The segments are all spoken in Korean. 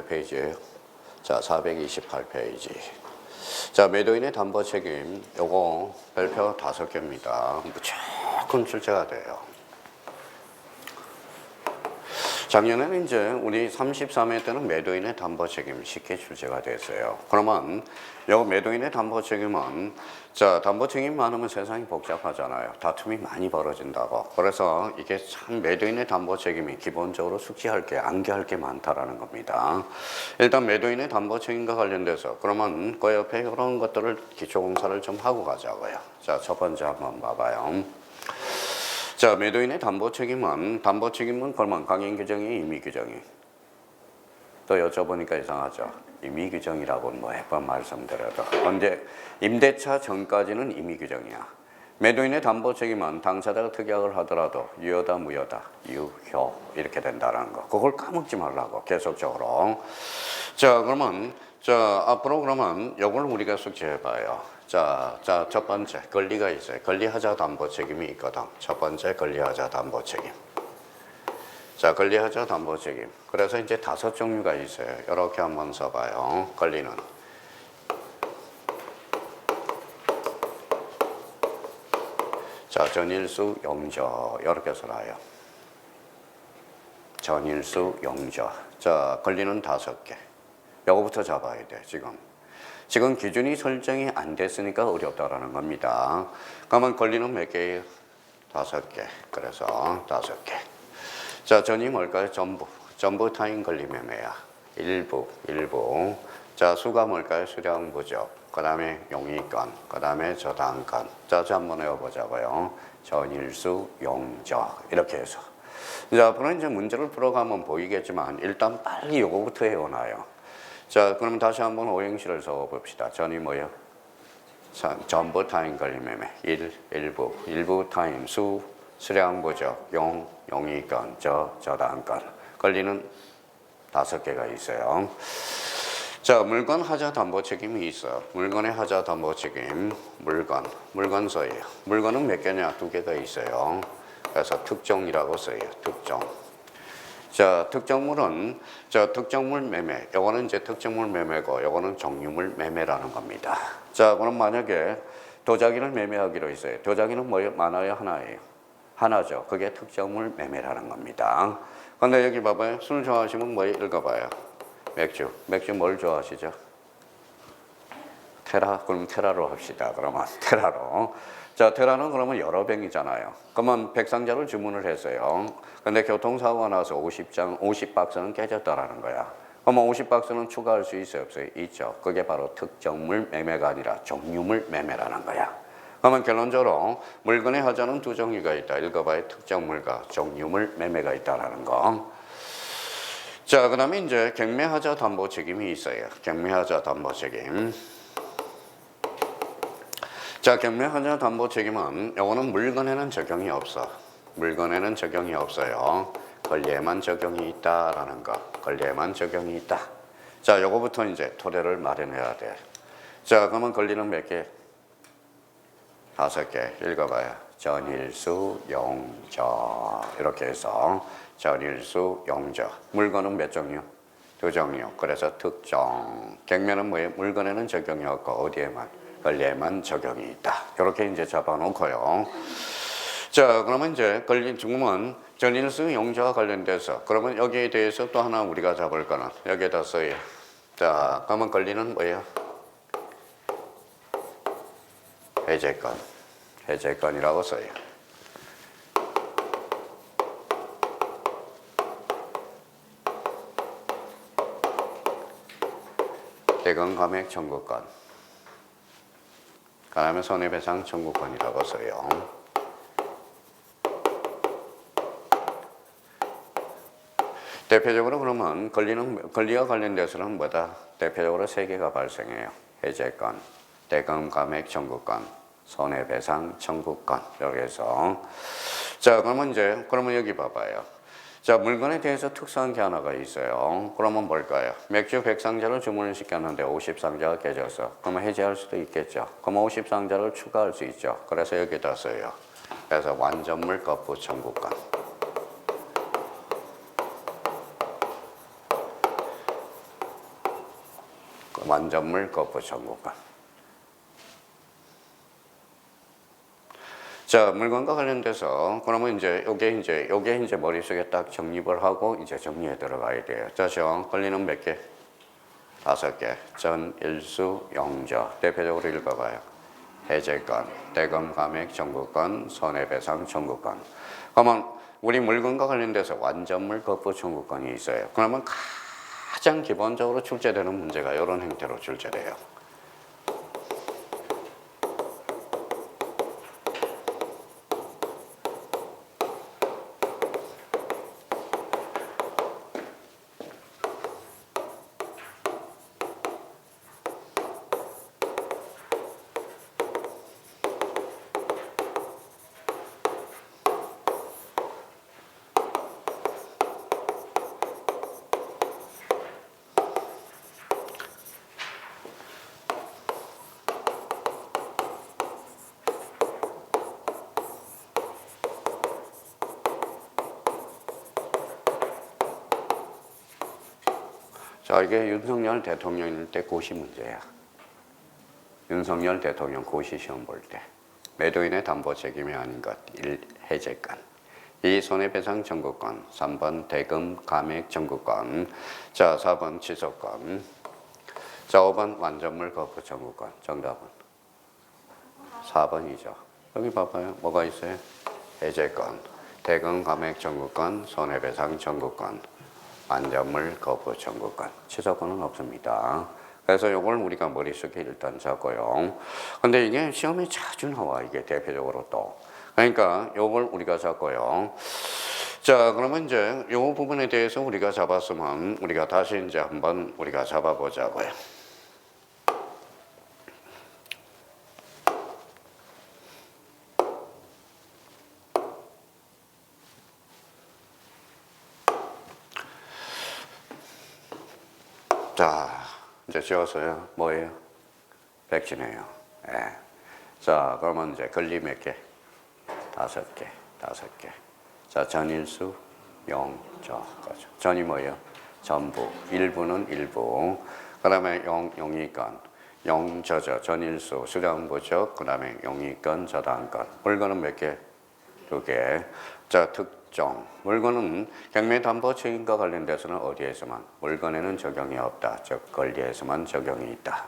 몇 페이지예요? 자, 428페이지. 자, 매도인의 담보 책임, 요거 별표 5개입니다. 무조건 출제가 돼요. 작년에는 이제 우리 33회 때는 매도인의 담보 책임 쉽게 출제가 됐어요. 그러면 요 매도인의 담보 책임은, 자, 담보 책임 많으면 세상이 복잡하잖아요. 다툼이 많이 벌어진다고. 그래서 이게 참 매도인의 담보 책임이 기본적으로 숙지할 게, 암기할 게 많다라는 겁니다. 일단 매도인의 담보 책임과 관련돼서 그러면 그 옆에 이런 것들을 기초공사를 좀 하고 가자고요. 자, 첫 번째 한번 봐봐요. 자, 매도인의 담보 책임은 그러면 강행 규정이 임의 규정이. 또 여쭤보니까 이상하죠. 임의 규정이라고는 뭐 100번 말씀드려도. 근데 임대차 전까지는 임의 규정이야. 매도인의 담보 책임은 당사자가 특약을 하더라도 유효다, 무효다, 유효 이렇게 된다는 거. 그걸 까먹지 말라고 계속적으로. 자, 그러면 자, 앞으로 그러면 요걸 우리가 숙지해 봐요. 자, 첫 번째 권리가 있어요. 권리하자 담보 책임이 있거든. 첫 번째 권리하자 담보 책임. 자, 권리하자 담보 책임. 그래서 이제 5종류가 있어요. 이렇게 한번 써봐요. 권리는. 자, 전일수, 용저 이렇게 써놔요. 전일수, 용저. 자, 권리는 5개. 요거부터 잡아야 돼, 지금 기준이 설정이 안 됐으니까 어렵다라는 겁니다. 그러면 권리는 몇 개예요? 5개. 그래서 5개. 자, 전이 뭘까요? 전부 타인 권리 매매야. 일부. 자, 수가 뭘까요? 수량 부족. 그 다음에 용의권. 그 다음에 저당권. 자, 한번 해보자고요. 전일수, 용저. 이렇게 해서. 자, 앞으로 이제 문제를 풀어가면 보이겠지만 일단 빨리 요거부터 해오나요. 자, 그럼 다시 한번 오행시를 써봅시다. 전이 뭐예요? 전부 타인 권리 매매. 일부 타인, 수량 부족, 용의권, 저당권. 권리는 5개가 있어요. 자, 물건 하자 담보 책임이 있어. 물건의 하자 담보 책임. 물건서예요. 물건은 몇 개냐? 2개가 있어요. 그래서 특종이라고 써요. 특종. 자, 특정물은, 특정물 매매. 요거는 이제 특정물 매매고, 요거는 종류물 매매라는 겁니다. 자, 그럼 만약에 도자기를 매매하기로 했어요. 도자기는 뭐예요? 많아요? 하나예요? 하나죠. 그게 특정물 매매라는 겁니다. 근데 여기 봐봐요. 술 좋아하시면 뭐예요? 읽어봐요. 맥주. 맥주 뭘 좋아하시죠? 테라? 그럼 테라로 합시다. 그러면 테라로. 자, 테라는 그러면 여러 병이잖아요. 그러면 100상자를 주문을 했어요. 근데 교통사고가 나서 50박스는 깨졌다라는 거야. 그러면 50박스는 추가할 수 있어요? 없어요? 있죠. 그게 바로 특정물 매매가 아니라 종류물 매매라는 거야. 그러면 결론적으로 물건의 하자는 2종류가 있다. 읽어봐요. 특정물과 종류물 매매가 있다라는 거. 자, 그 다음에 이제 경매하자 담보 책임이 있어요. 경매하자 담보 책임. 자, 경매하자 담보 책임은 요거는 물건에는 적용이 없어. 물건에는 적용이 없어요. 권리에만 적용이 있다라는 거. 권리에만 적용이 있다. 자, 요거부터 이제 토대를 마련해야 돼. 자, 그러면 권리는 몇 개? 5개. 읽어봐요. 전일수, 용저. 이렇게 해서 전일수, 용저. 물건은 몇 종류? 2종류. 그래서 특정. 경매는 뭐예요? 물건에는 적용이 없고 어디에만? 권리에만 적용이 있다. 이렇게 이제 잡아놓고요. 자, 그러면 이제 권리 중은 전일수, 용저와 관련돼서 그러면 여기에 대해서 또 하나 우리가 잡을 거는 여기에다 써요. 자, 그러면 권리는 뭐예요? 해제권. 해제권이라고 써요. 대금 감액 청구권. 그 다음에 손해배상 청구권이라고 써요. 대표적으로 그러면 권리와 관련돼서는 뭐다? 대표적으로 3개가 발생해요. 해제권, 대금 감액 청구권, 손해배상 청구권. 이렇게 해서. 자, 그러면 여기 봐봐요. 자, 물건에 대해서 특수한 게 하나가 있어요. 그러면 뭘까요? 맥주 100상자를 주문을 시켰는데 50상자가 깨져서 그러면 해지할 수도 있겠죠. 그러면 50상자를 추가할 수 있죠. 그래서 여기다 써요. 그래서 완전물 거부 청구권. 완전물 거부 청구권. 자, 물건과 관련돼서 그러면 요게 이제 머릿속에 딱 정립을 하고 이제 정리해 들어가야 돼요. 자, 권리는 몇 개? 5개. 전일수 영저. 대표적으로 읽어봐요. 해제권, 대금 감액 청구권, 손해배상 청구권. 그러면 우리 물건과 관련돼서 완전물 거부 청구권이 있어요. 그러면 가장 기본적으로 출제되는 문제가 이런 형태로 출제돼요. 자, 이게 윤석열 대통령일 때 고시 문제야. 윤석열 대통령 고시 시험 볼 때. 매도인의 담보 책임이 아닌 것, 1. 해제권. 2. 손해배상 청구권. 3번 대금 감액 청구권. 자, 4번 취소권. 자, 5번 완전물 거부 청구권. 정답은 4번이죠. 여기 봐봐요. 뭐가 있어요? 해제권, 대금 감액 청구권, 손해배상 청구권, 완전물 거부 청구권. 취소권은 없습니다. 그래서 이걸 우리가 머릿속에 일단 적어요. 근데 이게 시험에 자주 나와, 이게 대표적으로 또. 그러니까 이걸 우리가 적어요. 자, 그러면 이제 이 부분에 대해서 우리가 잡았으면 우리가 다시 이제 한번 우리가 잡아보자고요. 자, 이제 지웠어요. 뭐예요? 백지네요. 예. 자, 그러면 이제 권리 몇 개? 5개. 자, 전일수, 영저. 전이 뭐예요? 전부. 일부는 일부. 그 다음에 용의권. 영저저. 전일수, 수령부적. 그 다음에 용의권, 저당권. 물건은 몇 개? 2개. 자, 특정. 물건은 경매담보책임과 관련돼서는 어디에서만? 물건에는 적용이 없다. 즉 권리에서만 적용이 있다.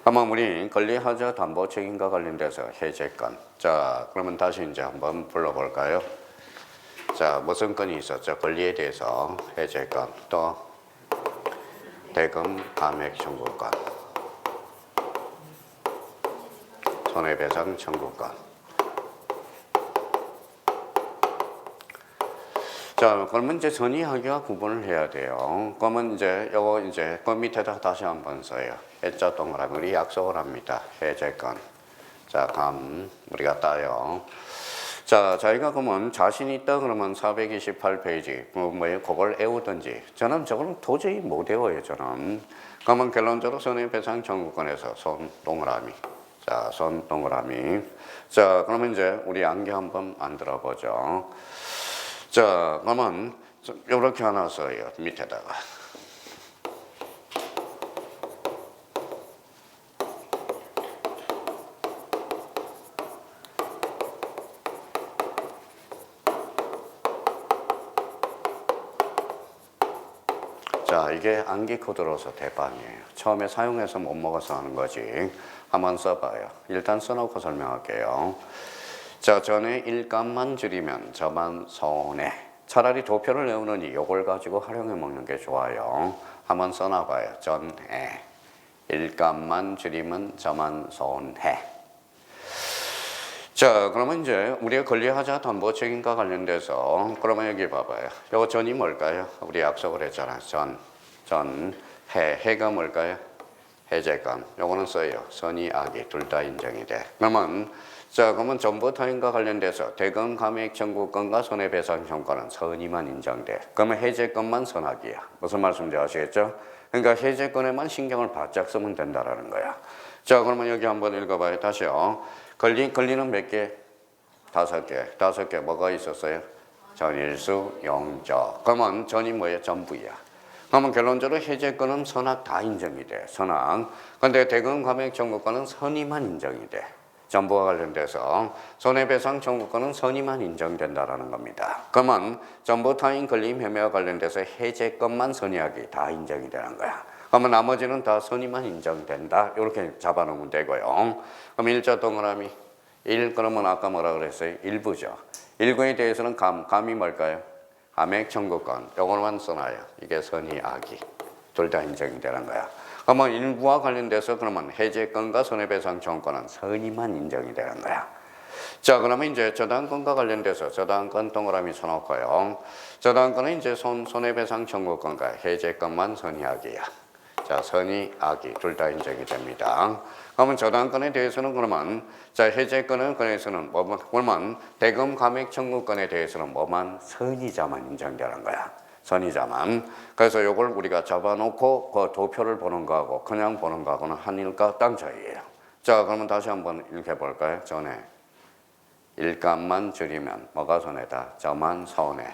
그러면 우리 권리하자 담보책임과 관련돼서 해제권. 자, 그러면 다시 이제 한번 불러볼까요? 자, 무슨 건이 있었죠? 권리에 대해서 해제권, 또 대금 감액 청구권, 손해배상 청구권. 자, 그러면 이제 전이하기와 구분을 해야 돼요. 그러면 이제 요거 이제 그 밑에다 다시 한번 써요. 해자 동그라미 우리 약속을 합니다. 해제권. 자, 우리가 따요. 자, 자기가 그러면 자신 있다 그러면 428페이지 뭐예요? 그걸 외우든지. 저는 저걸 도저히 못 외워요, 저는. 그러면 결론적으로 손해배상 청구권에서 손 동그라미. 자, 손 동그라미. 자, 그러면 이제 우리 암기 한번 만들어 보죠. 자, 그러면 이렇게 하나 써요. 밑에다가. 자, 이게 암기 코드로서 대박이에요. 처음에 사용해서 못 먹어서 하는 거지. 한번 써봐요. 일단 써놓고 설명할게요. 자, 전에 일감만 줄이면 저만 손해. 차라리 도표를 외우느니 이걸 가지고 활용해 먹는 게 좋아요. 한번 써놔봐요. 전해. 일감만 줄이면 저만 손해. 자, 그러면 이제 우리가 권리하자 담보책임과 관련돼서 그러면 여기 봐봐요. 요거 전이 뭘까요? 우리 약속을 했잖아. 해가 뭘까요? 해제권. 요거는 써요. 선의, 악의 둘 다 인정이 돼. 그러면 정보 타인과 관련돼서 대금 감액 청구권과 손해배상 청구권은 선의만 인정돼. 그러면 해제권만 선악이야. 무슨 말씀인지 아시겠죠? 그러니까 해제권에만 신경을 바짝 쓰면 된다라는 거야. 자, 그러면 여기 한번 읽어봐요. 다시요. 권리는 몇 개? 5개. 5개 뭐가 있었어요? 전일수, 영저. 그러면 전이 뭐예요? 전부야. 그러면 결론적으로 해제권은 선악 다 인정이 돼. 선악. 근데 대금 감액 청구권은 선의만 인정이 돼. 전부와 관련돼서 손해배상 청구권은 선의만 인정된다라는 겁니다. 그러면 전부 타인 걸림 혐의와 관련돼서 해제권만 선의하기 다 인정이 되는 거야. 그러면 나머지는 다 선의만 인정된다. 이렇게 잡아놓으면 되고요. 그럼 일자 동그라미 1 그러면 아까 뭐라 그랬어요? 일부죠. 일부에 대해서는 감이 뭘까요? 감액 청구권. 요거만 써놔요. 이게 선의 악의. 둘 다 인정이 되는 거야. 그러면 일부와 관련돼서 그러면 해제권과 손해배상 청구권은 선의만 인정이 되는 거야. 자, 그러면 이제 저당권과 관련돼서 저당권 동그라미 써놓고요. 저당권은 이제 손해배상 청구권과 해제권만 선의악이야. 자, 선의, 악의 둘 다 인정이 됩니다. 그러면 저당권에 대해서는 그러면 자, 해제권에 관해서는 뭐만 대금 감액 청구권에 대해서는 뭐만 선의자만 인정되는 거야. 선의자만. 그래서 요걸 우리가 잡아놓고 그 도표를 보는 거하고 그냥 보는 거하고는 하늘과 땅 차이예요. 자, 그러면 다시 한번 읽어볼까요? 전에 일감만 줄이면 뭐가 손해다? 저만 손해.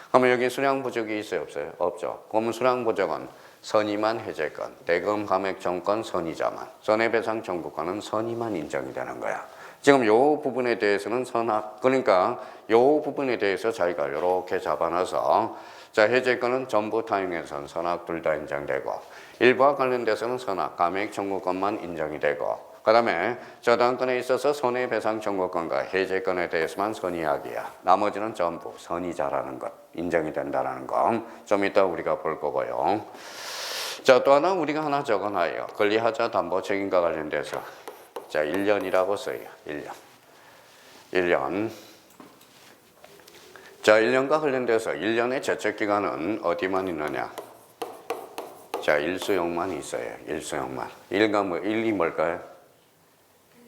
그러면 여기 수량부족이 있어요? 없어요? 없죠. 그러면 수량부족은 선의만 해제권, 대금 감액 청구권 선의자만, 손해배상 청구권은 선의만 인정이 되는 거야. 지금 요 부분에 대해서는 선악, 그러니까 요 부분에 대해서 자기가 이렇게 잡아놔서 자, 해제권은 전부 타인에선 선악 둘 다 인정되고 일부와 관련돼서는 선악, 감액 청구권만 인정이 되고 그 다음에 저당권에 있어서 손해배상 청구권과 해제권에 대해서만 선의악이야. 나머지는 전부 선의자라는 것 인정이 된다는 거 좀 이따 우리가 볼 거고요. 자, 또 하나 우리가 하나 적어놔요. 권리하자 담보 책임과 관련돼서 자, 1년이라고 써요. 1년. 1년. 자, 1년과 관련돼서 1년의 제척기간은 어디만 있느냐? 자, 일수용만 있어요. 일수용만. 1이 뭘까요?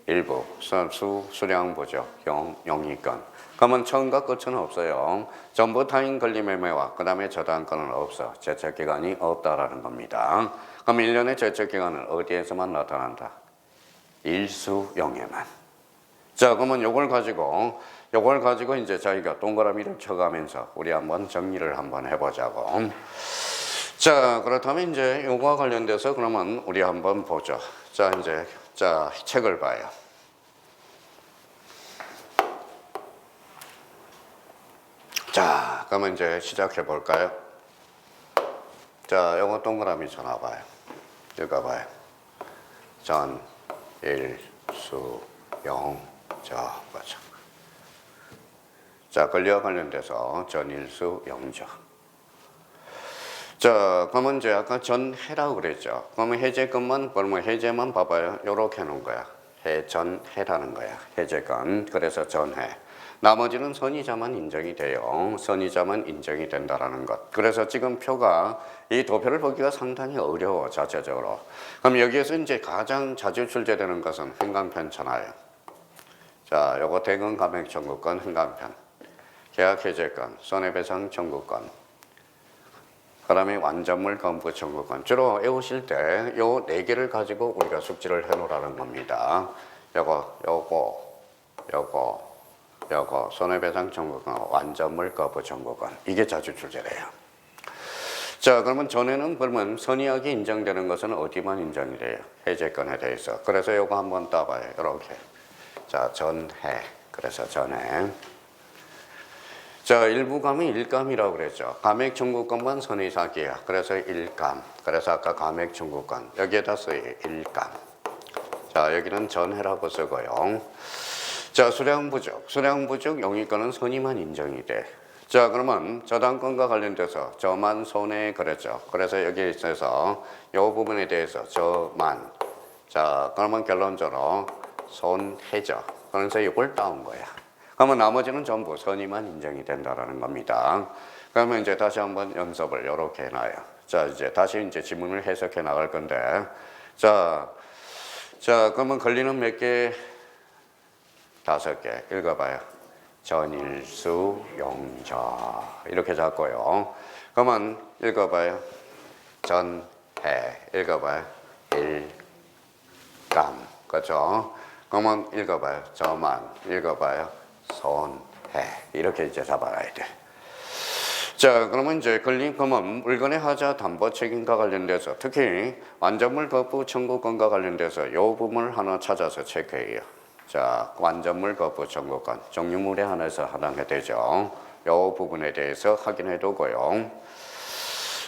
일부, 수량 보죠. 영이권. 그러면 처음과 끝은 없어요. 전부 타인 권리 매매와 그 다음에 저당권은 없어. 제척기간이 없다라는 겁니다. 그럼 1년의 제척기간은 어디에서만 나타난다? 일수용에만. 자, 그러면 요걸 가지고 이제 저희가 동그라미를 쳐가면서 우리 한번 정리를 한번 해보자고. 자, 그렇다면 이제 요거와 관련돼서 그러면 우리 한번 보죠. 자, 이제 책을 봐요. 자, 그러면 이제 시작해 볼까요? 자, 요거 동그라미 쳐놔봐요. 읽어봐요. 전, 일, 수, 영, 보자. 자, 권리와 관련돼서 전일수, 영저. 자, 그러면 이제 아까 전해라고 그랬죠. 그러면 해제권만, 그러면 해제만 봐봐요. 요렇게 해놓은 거야. 전해라는 거야. 해제권. 그래서 전해. 나머지는 선의자만 인정이 돼요. 선의자만 인정이 된다라는 것. 그래서 지금 표가 이 도표를 보기가 상당히 어려워, 자체적으로. 그럼 여기에서 이제 가장 자주 출제되는 것은 행강편잖아요. 자, 요거 대금 감액 청구권, 행강편. 계약 해제권, 손해배상 청구권. 그 다음에 완전물 건부 청구권. 주로 외우실 때 요 4개를 가지고 우리가 숙지를 해 놓으라는 겁니다. 요거, 손해배상 청구권, 완전물 거부 청구권. 이게 자주 출제돼요. 자, 그러면 전에는 그러면 선의하게 인정되는 것은 어디만 인정이 돼요? 해제권에 대해서. 그래서 요거 한번 따봐요. 이렇게. 자, 전해. 그래서 전해. 자, 일부감이 일감이라고 그랬죠. 감액 청구권만 선의사기야. 그래서 일감. 그래서 아까 감액 청구권. 여기에다 써요. 일감. 자, 여기는 전해라고 쓰고요. 자, 수량부족. 수량부족 영위권은 선의만 인정이 돼. 자, 그러면 저당권과 관련돼서 저만 손해 그랬죠. 그래서 여기에 있어서 이 부분에 대해서 저만. 자, 그러면 결론적으로 손해죠. 그래서 이걸 따온 거야. 그러면 나머지는 전부 선의만 인정이 된다라는 겁니다. 그러면 이제 다시 한번 연습을 이렇게 해놔요. 자, 이제 다시 이제 지문을 해석해 나갈 건데. 자, 그러면 권리는 몇 개? 5개. 읽어봐요. 전일수, 용저. 이렇게 잡고요. 그러면 읽어봐요. 전해. 읽어봐요. 일감. 그렇죠? 그러면 읽어봐요. 저만. 읽어봐요. 손해. 이렇게 이제 잡아놔야 돼. 자, 그러면 이제 권리금은 물건의 하자 담보 책임과 관련돼서 특히 완전물 거부 청구권과 관련돼서 이 부분을 하나 찾아서 체크해요. 자, 완전물 거부 청구권 종류물에 한해서 해당이 되죠. 이 부분에 대해서 확인해 두고요.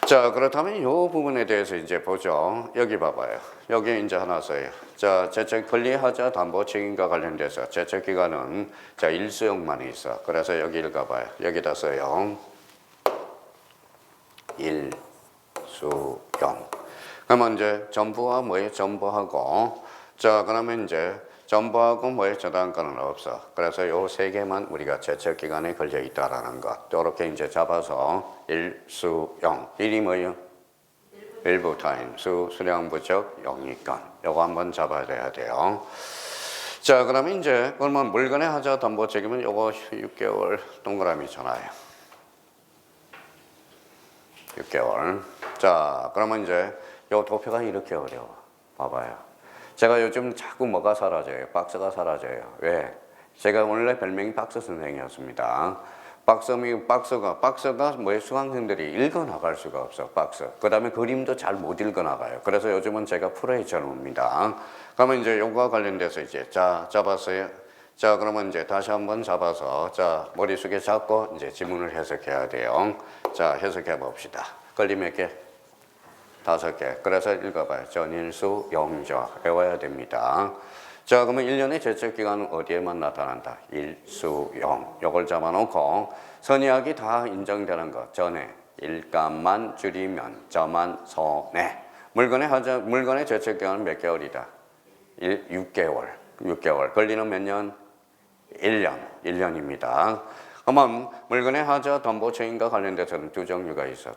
자, 그렇다면 이 부분에 대해서 이제 보죠. 여기 봐봐요. 여기 이제 하나 써요. 자, 제책 권리하자 담보 책임과 관련돼서 제책 기간은 자, 일수용만 있어. 그래서 여기 읽어봐요. 여기다 써요. 일수용. 그러면 이제 전부와 뭐에 전부하고 자, 그러면 이제 전부하고 뭐에 저당권은 없어. 그래서 요 세 개만 우리가 제책 기간에 걸려 있다라는 것. 이렇게 이제 잡아서 일수용. 일이 뭐예요? 일부 타임. 수량 부적 영이권. 요거 한번 잡아야 돼요. 자, 그러면 이제 그러면 물건의 하자 담보 책임은 요거 6개월 동그라미잖아요. 6개월. 자, 그러면 이제 요 도표가 이렇게 어려워. 봐봐요. 제가 요즘 자꾸 뭐가 사라져요? 박스가 사라져요. 왜? 제가 원래 별명이 박스 선생이었습니다. 박스가 뭐에 수강생들이 읽어 나갈 수가 없어. 박스. 그 다음에 그림도 잘 못 읽어 나가요. 그래서 요즘은 제가 풀어해 줍니다. 그러면 이제 요거와 관련돼서 이제 자, 잡았어요. 자, 그러면 이제 다시 한번 잡아서 자, 머릿속에 잡고 이제 지문을 해석해야 돼요. 자, 해석해 봅시다. 권리 몇 개? 5개. 그래서 읽어봐요. 전일수 영조 외워야 됩니다. 자, 그러면 1년의 제척기간은 어디에만 나타난다? 일수용. 요걸 잡아놓고 선의학이 다 인정되는 것 전에 일감만 줄이면 저만 손해. 물건의 제척기간은 몇 개월이다? 6개월. 6개월. 권리는 몇 년? 1년입니다. 그러면 물건의 하자 담보 책임과 관련돼서는 두 종류가 있어.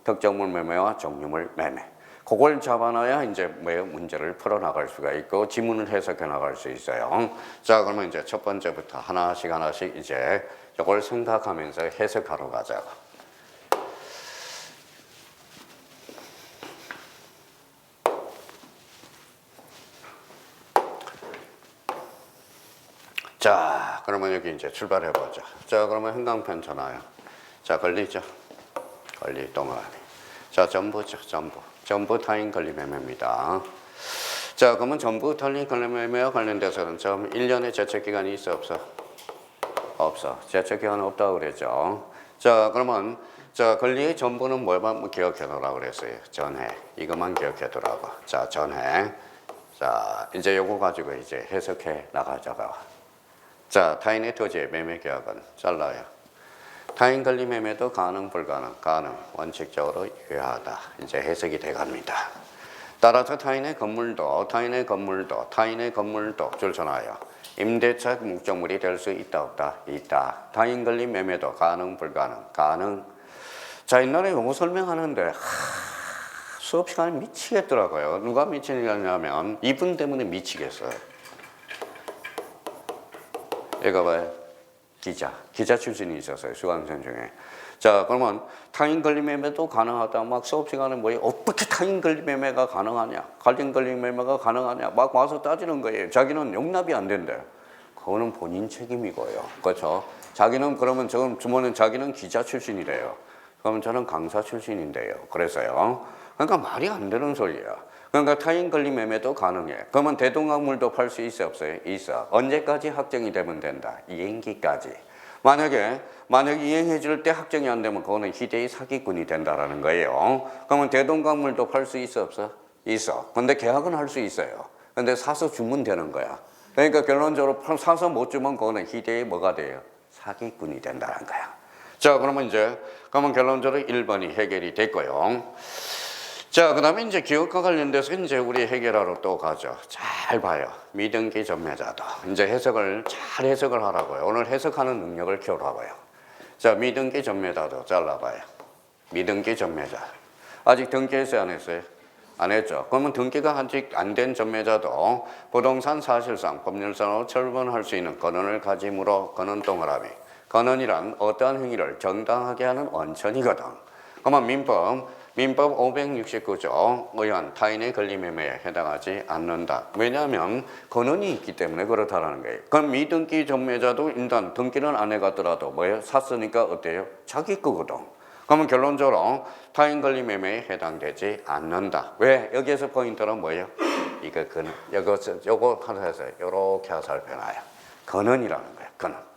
특정물 매매와 종류물 매매. 그걸 잡아놔야 이제 문제를 풀어나갈 수가 있고 지문을 해석해 나갈 수 있어요. 자, 그러면 이제 첫 번째부터 하나씩 이제 이걸 생각하면서 해석하러 가자고. 자, 그러면 여기 이제 출발해 보자. 자, 그러면 형광펜 전화요. 자, 권리죠. 권리 동그라미. 자, 전부죠. 전부 타인 권리 매매입니다. 자, 그러면 전부 타인 권리 매매와 관련돼서는 좀 1년의 제척 기간이 있어 없어? 없어. 제척 기간 없다고 그랬죠. 자, 그러면 자, 권리의 전부는 뭐만 기억해 놓으라고 그랬어요. 전해. 이것만 기억해 두라고. 자, 전해. 자, 이제 요거 가지고 이제 해석해 나가자고. 자, 타인의 토지의 매매 계약은 잘라요. 타인 권리 매매도 가능, 불가능, 가능, 원칙적으로 유효하다. 이제 해석이 돼 갑니다. 따라서 타인의 건물도 줄쳐놔요. 임대차 목적물이 될 수 있다, 없다? 있다. 타인 권리 매매도 가능, 불가능, 가능. 자, 옛날에 요거 설명하는데 수업 시간에 미치겠더라고요. 누가 미치냐면 이분 때문에 미치겠어요. 읽어봐요. 기자 출신이 있었어요. 수강생 중에. 자, 그러면 타인 권리 매매도 가능하다. 막 수업 시간에 어떻게 타인 권리 매매가 가능하냐? 관련 권리 매매가 가능하냐? 막 와서 따지는 거예요. 자기는 용납이 안 된대. 그거는 본인 책임이고요. 그렇죠? 자기는 그러면 자기는 기자 출신이래요. 그러면 저는 강사 출신인데요. 그래서요. 그러니까 말이 안 되는 소리야. 그러니까 타인 권리 매매도 가능해. 그러면 대동강물도 팔 수 있어 없어요? 있어. 언제까지 확정이 되면 된다? 이행기까지. 만약에 이행해 줄 때 확정이 안 되면 그거는 희대의 사기꾼이 된다라는 거예요. 그러면 대동강물도 팔 수 있어 없어? 있어. 근데 계약은 할 수 있어요. 근데 사서 주면 되는 거야. 그러니까 결론적으로 사서 못 주면 그거는 희대의 뭐가 돼요? 사기꾼이 된다는 거야. 자, 그러면 결론적으로 1번이 해결이 됐고요. 자, 그 다음에 이제 기업과 관련돼서 이제 우리 해결하러 또 가죠. 잘 봐요. 미등기 전매자도. 이제 잘 해석을 하라고요. 오늘 해석하는 능력을 키우라고요. 자, 미등기 전매자도 잘라봐요. 미등기 전매자. 아직 등기했어요, 안 했어요? 안 했죠. 그러면 등기가 아직 안 된 전매자도 부동산 사실상 법률상으로 처분할 수 있는 권한을 가짐으로 권한 동그라미. 권한이란 어떠한 행위를 정당하게 하는 원천이거든. 그러면 민법 민법 569조 의원 타인의 권리매매에 해당하지 않는다. 왜냐하면 권한이 있기 때문에 그렇다라는 거예요. 그럼 미등기 전매자도 일단 등기는 안 해갔더라도 뭐예요? 샀으니까 어때요? 자기 거거든. 그러면 결론적으로 타인 권리매매에 해당되지 않는다. 왜? 여기에서 포인트는 뭐예요? 이거 요거 하나에서 이렇게 살펴놔요. 권한이라는 거예요. 권한.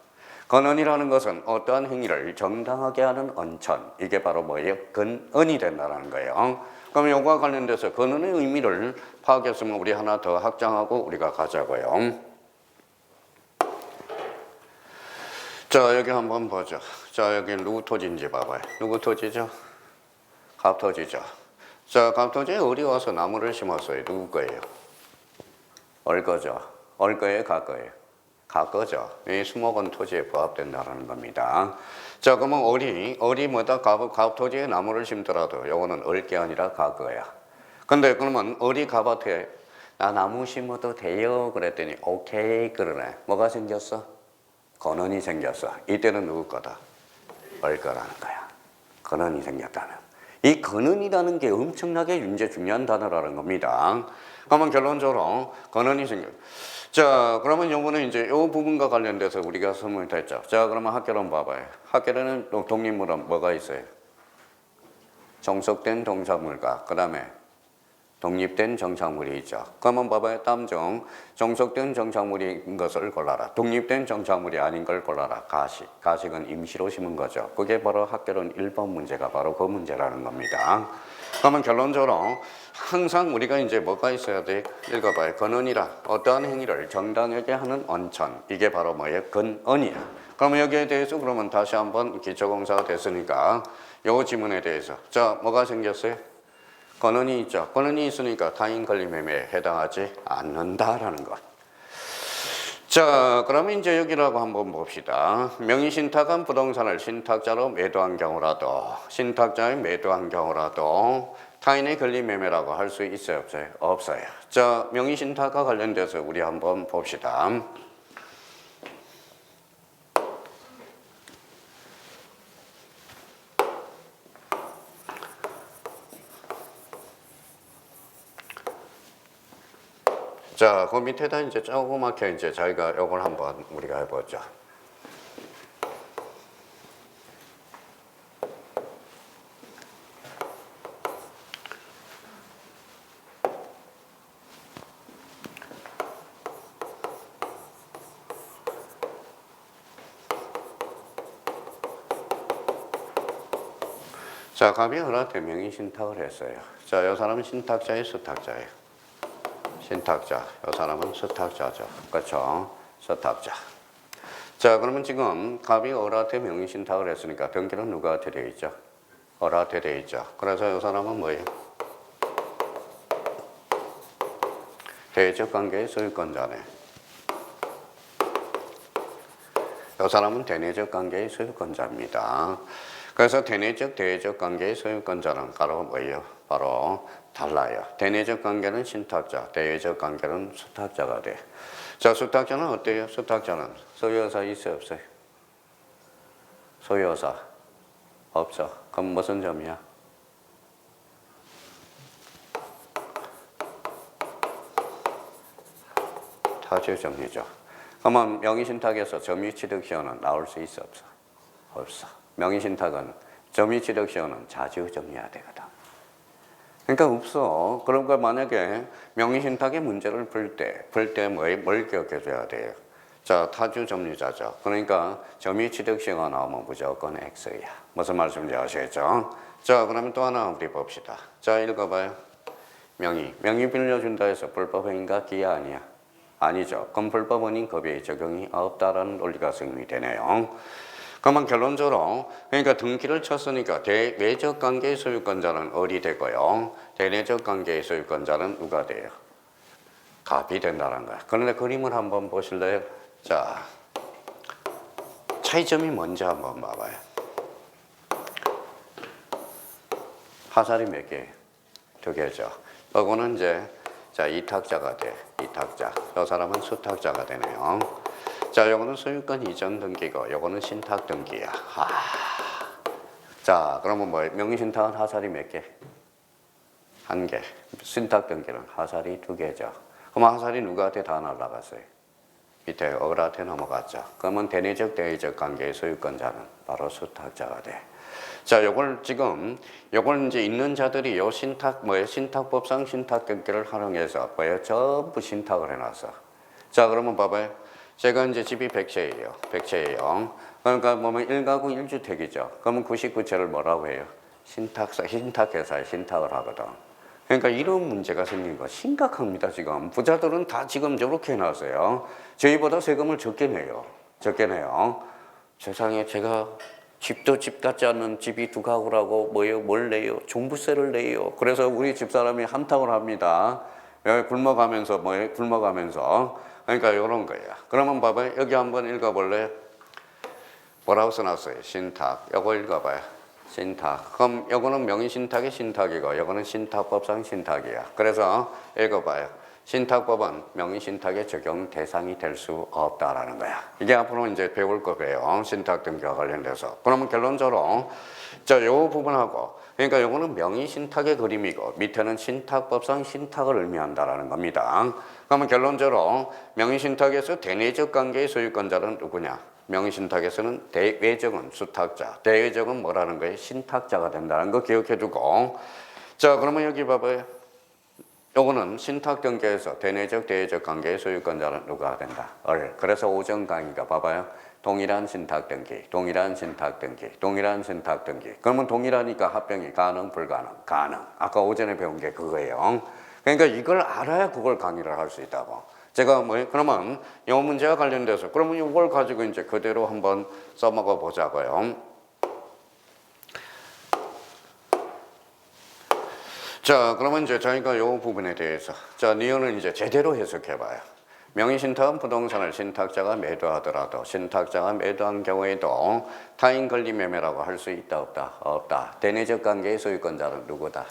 권한이라는 것은 어떠한 행위를 정당하게 하는 언천, 이게 바로 뭐예요? 권한이 된다는 거예요. 그럼 이거와 관련돼서 권한의 의미를 파악했으면 우리 하나 더 확장하고 우리가 가자고요. 자, 여기 한번 보죠. 자, 여기 누구 토지인지 봐봐요. 누구 토지죠? 갑토지죠. 자, 갑토지에 어디 와서 나무를 심었어요? 누구 거예요? 얼거죠. 얼거예요? 가거예요? 가거죠. 이 수목은 토지에 부합된다는 겁니다. 자, 그러면 어리마다 갑토지에 나무를 심더라도 요거는 얼게 아니라 가거야. 근데 그러면 어리 갑한테 나 나무 심어도 돼요? 그랬더니 오케이 그러네. 뭐가 생겼어? 권한이 생겼어. 이때는 누구 거다? 얼거라는 거야. 권한이 생겼다는. 이 권한이라는 게 엄청나게 이제 중요한 단어라는 겁니다. 그러면 결론적으로 권한이 생겨. 자, 그러면 요거는 이제 이 부분과 관련돼서 우리가 설명을 했죠. 자, 그러면 학계론 봐봐요. 학계론은 독립물은 뭐가 있어요? 종속된 동사물과 그 다음에 독립된 정착물이 있죠. 그러면 봐봐요. 다음 중 종속된 정착물인 것을 골라라. 독립된 정착물이 아닌 걸 골라라. 가식. 가식은 임시로 심은 거죠. 그게 바로 학계론 1번 문제가 바로 그 문제라는 겁니다. 그러면 결론적으로 항상 우리가 이제 뭐가 있어야 돼? 읽어봐요. 권한이라 어떠한 행위를 정당하게 하는 언천. 이게 바로 뭐예요? 권한이야. 그러면 여기에 대해서 그러면 다시 한번 기초공사가 됐으니까 요 지문에 대해서 자, 뭐가 생겼어요? 권한이 있죠. 권한이 있으니까 타인 권리매매에 해당하지 않는다라는 것. 자, 그러면 이제 여기라고 한번 봅시다. 명의신탁한 부동산을 신탁자로 매도한 경우라도 신탁자에 매도한 경우라도 타인의 권리매매라고 할 수 있어요? 없어요? 없어요. 자, 명의신탁과 관련돼서 우리 한번 봅시다. 자, 그 밑에다 이제 조그맣게 이제 저희가 요걸 한번 우리가 해보죠. 자, 갑이 을한테 명의 신탁을 했어요. 자, 이 사람은 신탁자예요, 수탁자예요? 신탁자. 이 사람은 수탁자죠. 그렇죠? 수탁자. 자, 그러면 지금 갑이 을한테 명의 신탁을 했으니까 등기는 누구한테 되어 있죠? 을한테 되어 있죠. 그래서 이 사람은 뭐예요? 대외적 관계의 소유권자네. 이 사람은 대내적 관계의 소유권자입니다. 그래서 대내적, 대외적 관계의 소유권자는 바로 뭐예요? 바로 달라요. 대내적 관계는 신탁자, 대외적 관계는 수탁자가 돼. 자, 수탁자는 어때요? 수탁자는 소유여사 있어요? 없어요? 소유여사 없어. 그럼 무슨 점이야? 타주점이죠. 그러면 명의신탁에서 점유취득시효는 나올 수 있어? 없어? 없어. 명의신탁은 점유취득시효는 자주점유해야 되거든. 그러니까 없어. 그러니까 만약에 명의신탁의 문제를 풀 때 뭘 기억해줘야 돼요? 자, 타주점유자죠. 그러니까 점유취득시효가 나오면 무조건 X야. 무슨 말씀인지 아시겠죠? 자, 그러면 또 하나 우리 봅시다. 자, 읽어봐요. 명의 빌려준다 해서 불법행위가 기하 아니야? 아니죠. 그럼 불법원인 법에 적용이 없다라는 논리가 성립되네요. 그러면 결론적으로 그러니까 등기를 쳤으니까 대외적 관계의 소유권자는 을이 되고요. 대내적 관계의 소유권자는 누가 돼요? 갑이 된다는 거야. 그런데 그림을 한번 보실래요? 자, 차이점이 뭔지 한번 봐봐요. 화살이 몇 개? 2개죠. 이거는 이제 자, 이탁자가 돼. 이탁자. 저 사람은 수탁자가 되네요. 자, 요거는 소유권 이전 등기고 요거는 신탁 등기야. 자, 그러면 뭐 명의신탁은 하살이 몇 개? 한 개. 신탁 등기는 하살이 두 개죠. 그럼 하살이 누구한테 다 날라갔어요? 밑에 어글한테 넘어갔죠. 그러면 대내적 대외적 관계의 소유권자는 바로 수탁자가 돼. 자, 요걸 이제 있는 자들이 요 신탁법상 신탁 등기를 활용해서 전부 신탁을 해놨어. 자, 그러면 봐봐요. 제가 이제 집이 100채예요. 그러니까 보면 1가구 1주택이죠. 그러면 99채를 뭐라고 해요? 신탁회사에 신탁을 하거든. 그러니까 이런 문제가 생긴 거 심각합니다, 지금. 부자들은 다 지금 저렇게 해놨어요. 저희보다 세금을 적게 내요. 세상에 제가 집도 집 같지 않는 집이 두 가구라고 뭘 내요? 종부세를 내요. 그래서 우리 집사람이 한탕을 합니다. 굶어가면서. 그러니까 이런 거예요. 그러면 봐봐요. 여기 한번 읽어볼래요? 뭐라고 써놨어요? 신탁. 요거 읽어봐요. 신탁. 그럼 요거는 명의신탁의 신탁이고 요거는 신탁법상 신탁이야. 그래서 읽어봐요. 신탁법은 명의신탁의 적용 대상이 될 수 없다라는 거야. 이게 앞으로 이제 배울 거예요. 신탁 등기와 관련돼서. 그러면 결론적으로 요 부분하고 그러니까 요거는 명의신탁의 그림이고 밑에는 신탁법상 신탁을 의미한다라는 겁니다. 그러면 결론적으로 명의신탁에서 대내적 관계의 소유권자는 누구냐? 명의신탁에서는 대외적은 수탁자, 대외적은 뭐라는 거예요? 신탁자가 된다는 거 기억해두고. 자, 그러면 여기 봐봐요. 요거는 신탁 등기에서 대내적, 대외적 관계의 소유권자는 누가 된다? 그래서 오전 강의가 봐봐요. 동일한 신탁 등기. 그러면 동일하니까 합병이 가능, 불가능? 가능. 아까 오전에 배운 게 그거예요. 그러니까 이걸 알아야 그걸 강의를 할 수 있다고. 제가 그러면 이 문제와 관련돼서 그러면 이걸 가지고 이제 그대로 한번 써먹어 보자고요. 자, 그러면 이제 저희가 이 부분에 대해서 니은은 이제 제대로 해석해봐요. 명의신탁은 부동산을 신탁자가 매도하더라도 신탁자가 매도한 경우에도 타인 권리 매매라고 할 수 있다, 없다? 없다. 대내적 관계의 소유권자는 누구다?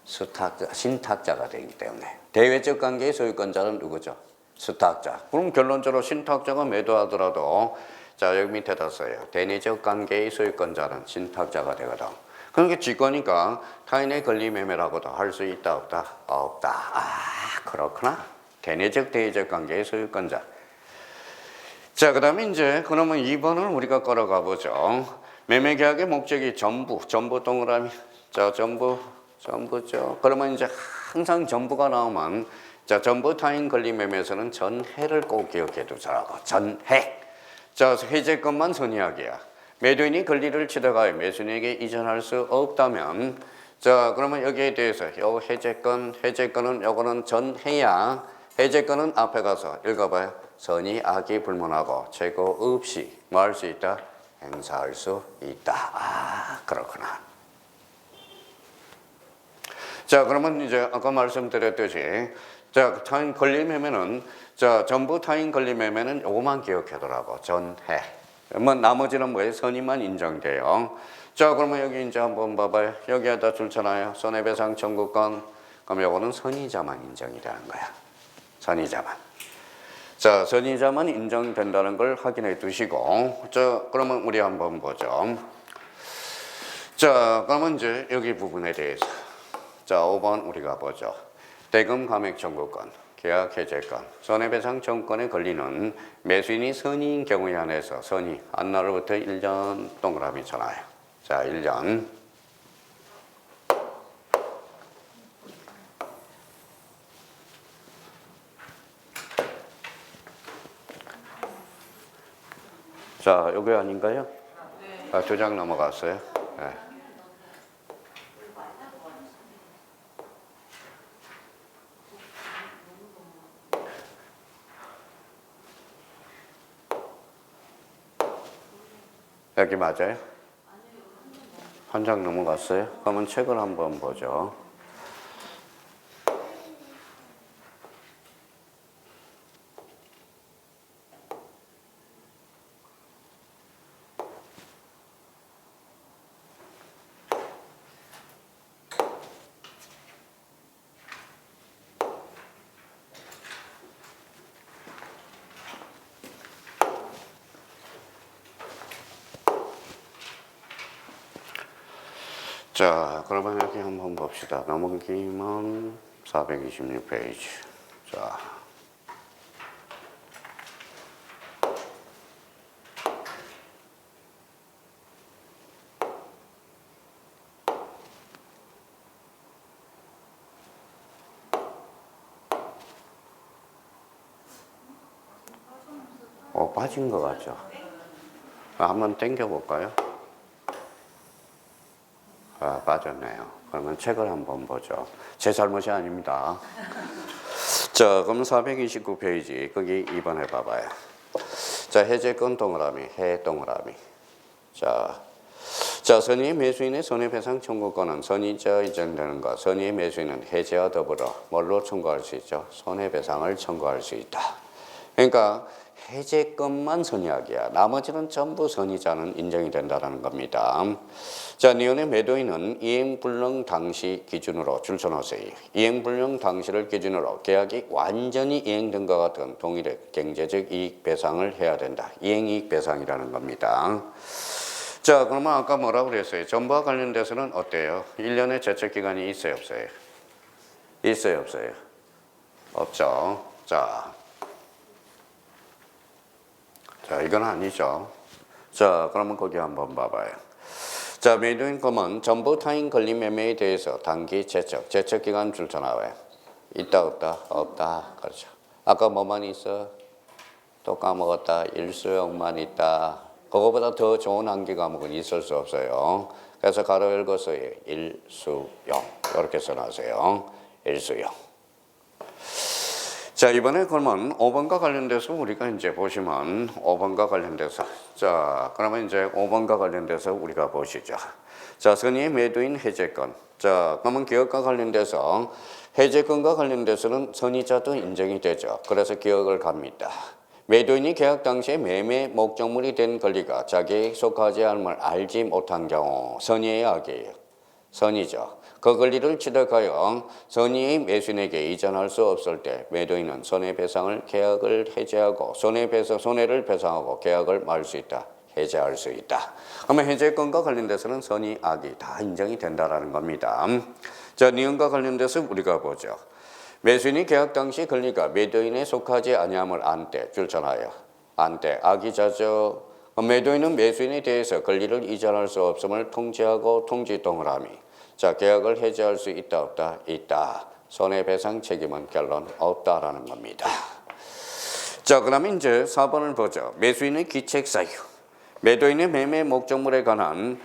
신탁자가 되기 때문에. 대외적 관계의 소유권자는 누구죠? 수탁자. 그럼 결론적으로 신탁자가 매도하더라도 여기 밑에다 써요. 대내적 관계의 소유권자는 신탁자가 되거든. 그러니까 직거니까 타인의 권리 매매라고도 할 수 있다, 없다? 없다. 그렇구나. 대내적, 대외적 관계의 소유권자. 자, 그 다음에 이제 그러면 2번을 우리가 걸어가 보죠. 매매계약의 목적이 전부 동그라미. 전부죠. 그러면 이제 항상 전부가 나오면 전부 타인 권리 매매에서는 전해를 꼭 기억해 두자라고. 전해. 해제권만 선의하기야. 매도인이 권리를 취득하여 매수인에게 이전할 수 없다면 그러면 여기에 대해서 요 해제권은 요거는 전해야 해제권은 앞에 가서 읽어봐요. 선의 악이 불문하고 재고 없이 뭐 할 수 있다? 행사할 수 있다. 그렇구나. 그러면 이제 아까 말씀드렸듯이 타인 권리 매매는 전부 타인 권리 매매는 요거만 기억하더라고. 전해. 나머지는 뭐예요? 선의만 인정돼요. 그러면 여기 이제 한번 봐봐요. 여기에다 줄잖아요. 손해배상 청구권. 그럼 요거는 선의자만 인정이 되는 거야. 선의자만. 선의자만 인정된다는 걸 확인해 두시고. 그러면 우리 한번 보죠. 그러면 이제 여기 부분에 대해서. 5번 우리가 보죠. 대금 감액 청구권, 계약 해제권, 손해배상 청구권의 권리는 매수인이 선의인 경우에 한해서 선의, 한날로부터 1년 동그라미잖아요. 1년. 여기 아닌가요? 네. 2장 넘어갔어요. 네. 여기 맞아요? 한 장 넘어갔어요? 그러면 책을 한번 보죠. 자, 그러면 여기 한번 봅시다. 넘기면 426페이지. 자. 빠진 것 같죠? 한번 당겨 볼까요? 빠졌네요. 그러면 책을 한번 보죠. 제 잘못이 아닙니다. 자, 그럼 429페이지 거기 2번 해봐봐요. 자, 해제권 동그라미, 해 동그라미. 자, 선의의 매수인의 손해배상 청구권은 선의자 이전되는 것, 선의의 매수인은 해제와 더불어 뭘로 청구할 수 있죠? 손해배상을 청구할 수 있다. 그러니까 해제권만 선의하기야. 나머지는 전부 선의자는 인정이 된다는 겁니다. 자, 니은의 매도인은 이행불능 당시 기준으로 줄 서놓으세요. 이행불능 당시를 기준으로 계약이 완전히 이행된 것 같은 동일의 경제적 이익 배상을 해야 된다. 이행이익 배상이라는 겁니다. 자, 그러면 아까 뭐라고 그랬어요? 전부와 관련돼서는 어때요? 1년의 제척기간이 있어요, 없어요? 있어요, 없어요? 없죠. 자, 이건 아니죠. 자, 그러면 거기 한번 봐봐요. 자, 매도인 검은 전부 타인 권리 매매에 대해서 단기 제척기간 줄서 나와요. 있다, 없다? 없다. 그렇죠. 아까 뭐만 있어? 또 까먹었다. 일수용만 있다. 그거보다 더 좋은 한계 과목은 있을 수 없어요. 그래서 가로 열고서요. 일수용. 이렇게 써놨어요. 일수용. 자, 이번에 그러면 5번과 관련돼서 우리가 이제 보시면 5번과 관련돼서 자, 그러면 이제 5번과 관련돼서 우리가 보시죠. 자, 선의의 매도인 해제권. 자, 그러면 기업과 관련돼서 해제권과 관련돼서는 선의자도 인정이 되죠. 그래서 기억을 갑니다. 매도인이 계약 당시에 매매 목적물이 된 권리가 자기에 속하지 않음을 알지 못한 경우 선의의 악이에요. 선의죠. 그 권리를 취득하여 선의의 매수인에게 이전할 수 없을 때 매도인은 손해배상을 계약을 해제하고 손해를 배상하고 계약을 말 수 있다. 해제할 수 있다. 그러면 해제권과 관련돼서는 선의 악이 다 인정이 된다라는 겁니다. 자, 니은과 관련돼서 우리가 보죠. 매수인이 계약 당시 권리가 매도인에 속하지 아니함을 안 때 줄전하여 안 때 악이자죠. 매도인은 매수인에 대해서 권리를 이전할 수 없음을 통지하고 통지 동그라미. 자, 계약을 해제할 수 있다, 없다? 있다. 손해배상 책임은 결론 없다라는 겁니다. 자, 그러면 이제 4번을 보죠. 매수인의 기책 사유. 매도인의 매매 목적물에 관한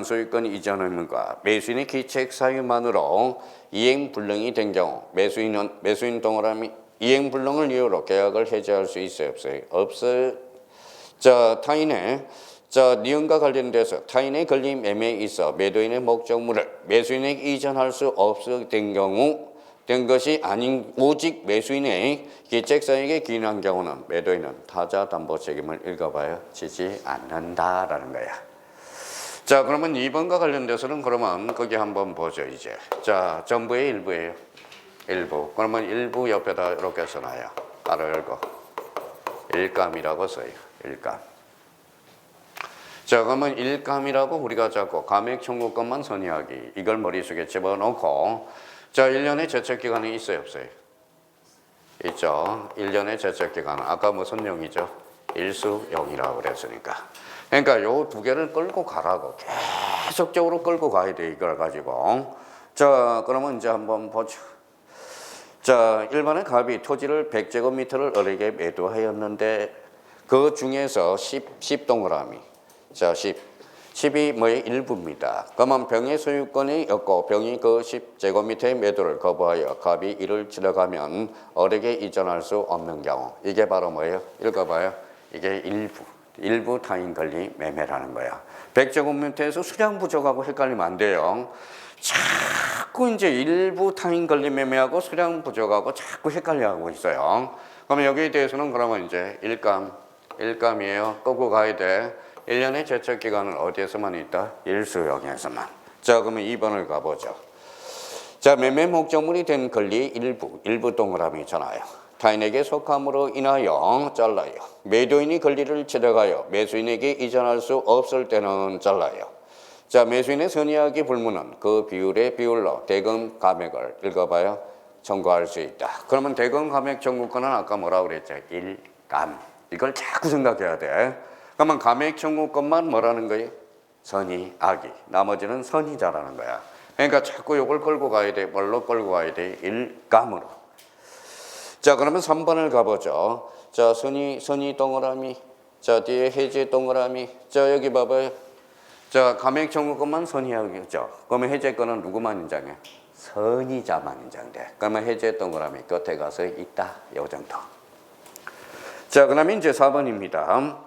소유권 이전 의무가 매수인의 기책 사유만으로 이행불능이 된 경우 매수인 동그라미 이행불능을 이유로 계약을 해제할 수 있어요, 없어요? 없어요. 자, 니은과 관련돼서 타인의 권리 매매에 있어 매도인의 목적물을 매수인에게 이전할 수 없게 된 것이 아닌 오직 매수인의 기책사유에게 기인한 경우는 매도인은 타자 담보 책임을 읽어봐요. 지지 않는다라는 거야. 자, 그러면 2번과 관련돼서는 그러면 거기 한번 보죠, 이제. 자, 전부의 일부예요. 일부. 그러면 일부 옆에다 이렇게 써놔요. 가로 열고. 일감이라고 써요. 일감. 자, 그러면 일감이라고 우리가 잡고 감액 청구권만 선의하기. 이걸 머릿속에 집어넣고 자, 1년의 제척기간이 있어요, 없어요? 있죠. 1년의 제척기간. 아까 무슨 용이죠? 일수용이라고 그랬으니까. 그러니까 요 두 개를 끌고 가라고. 계속적으로 끌고 가야 돼, 이걸 가지고. 자, 그러면 이제 한번 보죠. 자, 1번의 갑이 토지를 100제곱미터를 을에게 매도하였는데 그 중에서 10 동그라미. 자, 10이 뭐의 일부입니다. 그러면 병의 소유권이 없고 병이 그 10제곱미터의 매도를 거부하여 갑이 이를 지나가면 을에게 이전할 수 없는 경우. 이게 바로 뭐예요? 읽어봐요. 이게 일부 타인 권리 매매라는 거야. 100제곱미터에서 수량 부족하고 헷갈리면 안 돼요. 자꾸 이제 일부 타인 권리 매매하고 수량 부족하고 자꾸 헷갈려하고 있어요. 그러면 여기에 대해서는 그러면 이제 일감이에요. 끌고 가야 돼. 1년의 제척기간은 어디에서만 있다? 일수용에서만. 자, 그러면 2번을 가보죠. 자, 매매 목적물이 된 권리 일부 동그라미잖아요. 타인에게 속함으로 인하여 잘라요. 매도인이 권리를 취득하여 매수인에게 이전할 수 없을 때는 잘라요. 자, 매수인의 선의하기 불문은 그 비율의 비율로 대금 감액을 읽어봐요. 청구할 수 있다. 그러면 대금 감액 청구권은 아까 뭐라고 그랬죠? 일감. 이걸 자꾸 생각해야 돼. 그러면 감액 청구권만 뭐라는 거예요? 선의하기. 나머지는 선의자라는 거야. 그러니까 자꾸 이걸 끌고 가야 돼. 뭘로 끌고 가야 돼? 일감으로. 자, 그러면 3번을 가보죠. 자, 선의 동그라미. 자, 뒤에 해제 동그라미. 자, 여기 봐봐요. 자, 감액 청구권만 선의하기죠. 그러면 해제권은 누구만 인정해? 선의자만 인정돼. 그러면 해제 동그라미 끝에 가서 있다. 요 정도. 자, 그러면 이제 4번입니다.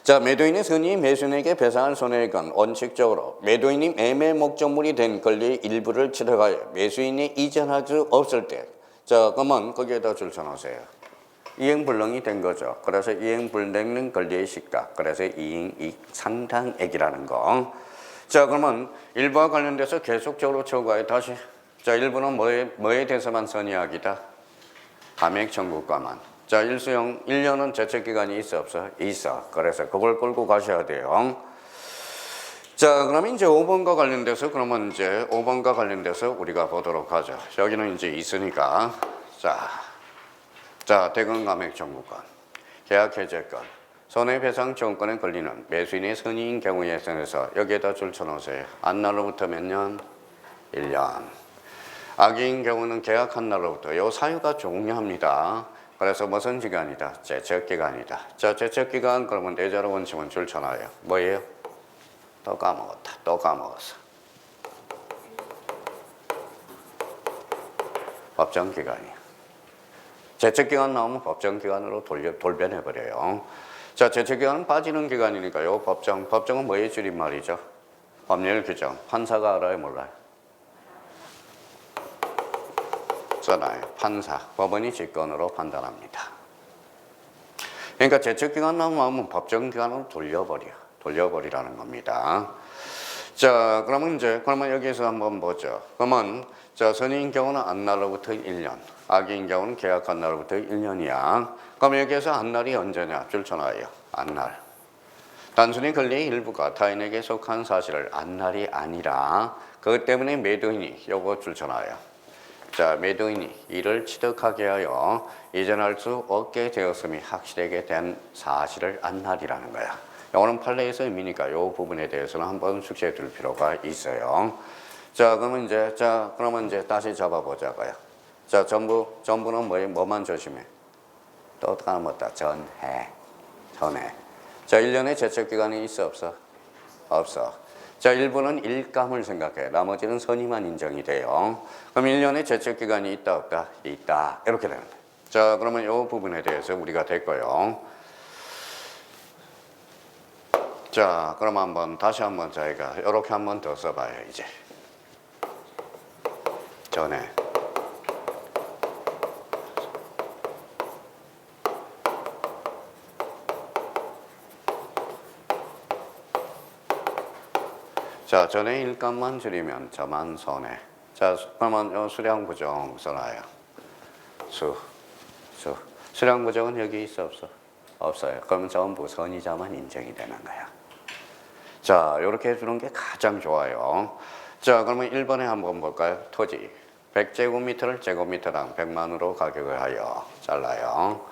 자, 매도인의 선의 매수인에게 배상할 손해액은 원칙적으로 매도인이 매매 목적물이 된 권리의 일부를 취득하여 매수인이 이전할 수 없을 때. 자, 그러면 거기에다 줄 서놓으세요. 이행불능이 된 거죠. 그래서 이행불능은 권리의 시가. 그래서 이행이익 상당액이라는 거. 자, 그러면 일부와 관련돼서 계속적으로 청구하여 다시. 자, 일부는 뭐에 대해서만 선의하기다? 감액 청구가만. 자, 일수형 1년은 제척기간이 있어 없어? 있어. 그래서 그걸 끌고 가셔야 돼요. 자, 그러면 이제 5번과 관련돼서 그러면 이제 5번과 관련돼서 우리가 보도록 하죠. 여기는 이제 있으니까. 자, 대금 감액 청구권, 계약 해제권, 손해배상 청구권에 걸리는 매수인의 선의인 경우에 해서 여기에다 줄 쳐놓으세요. 안 날로부터 몇 년? 1년. 악의인 경우는 계약한 날로부터. 요 사유가 중요합니다. 그래서 무슨 기간이다? 제척기간이다. 자, 제척기간 그러면 내자로 원칙은 줄 쳐놔요. 뭐예요? 또 까먹었다. 또 까먹었어. 법정기간이야. 제척기간 나오면 법정기간으로 돌변해버려요. 자, 제척기간은 빠지는 기간이니까요. 법정은 뭐의 줄임말이죠? 법률 규정. 판사가 알아요? 몰라요? 써놔요. 판사. 법원이 직권으로 판단합니다. 그러니까 제척기간 나오면 법정기간으로 돌려버리라는 겁니다. 자, 그러면 여기서 한번 보죠. 그러면 자, 선의인 경우는 안날로부터 1년, 악의인 경우는 계약한 날로부터 1년이야. 그럼 여기에서 안날이 언제냐? 줄 쳐놔요. 안날. 단순히 권리의 일부가 타인에게 속한 사실을 안날이 아니라 그것 때문에 매도인이 요거 줄 쳐놔요. 자, 매도인이 이를 취득하게 하여 이전할 수 없게 되었음이 확실하게 된 사실을 안날이라는 거야. 이거는 판례에서 의미니까 이 부분에 대해서는 한번 숙지해 둘 필요가 있어요. 자, 그러면 이제 다시 잡아보자고요. 자, 전부는 뭐만 조심해? 또 까먹었다. 전해. 자, 1년에 제척기간이 있어 없어? 없어. 자, 일부는 일감을 생각해. 나머지는 선의만 인정이 돼요. 그럼 1년에 제척기간이 있다 없다? 있다. 이렇게 되는 거예요. 자, 그러면 이 부분에 대해서 우리가 됐고요. 자, 그럼 다시 한번 저희가 이렇게 한번 더 써봐요. 이제 전에 자, 전에 일감만 줄이면 저만 손해. 자, 그러면 수량 부정 써놔요. 수량 부정은 여기 있어 없어? 없어요. 그러면 전부 선의자만 인정이 되는 거야. 자, 이렇게 해주는 게 가장 좋아요. 자, 그러면 1번에 한번 볼까요? 토지 100제곱미터를 제곱미터당 100만으로 가격을 하여 잘라요.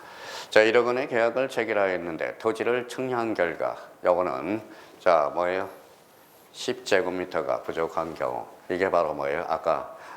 자, 1억 원의 계약을 체결하였는데 토지를 측량한 결과 요거는 자, 뭐예요? 10제곱미터가 부족한 경우. 이게 바로 뭐예요?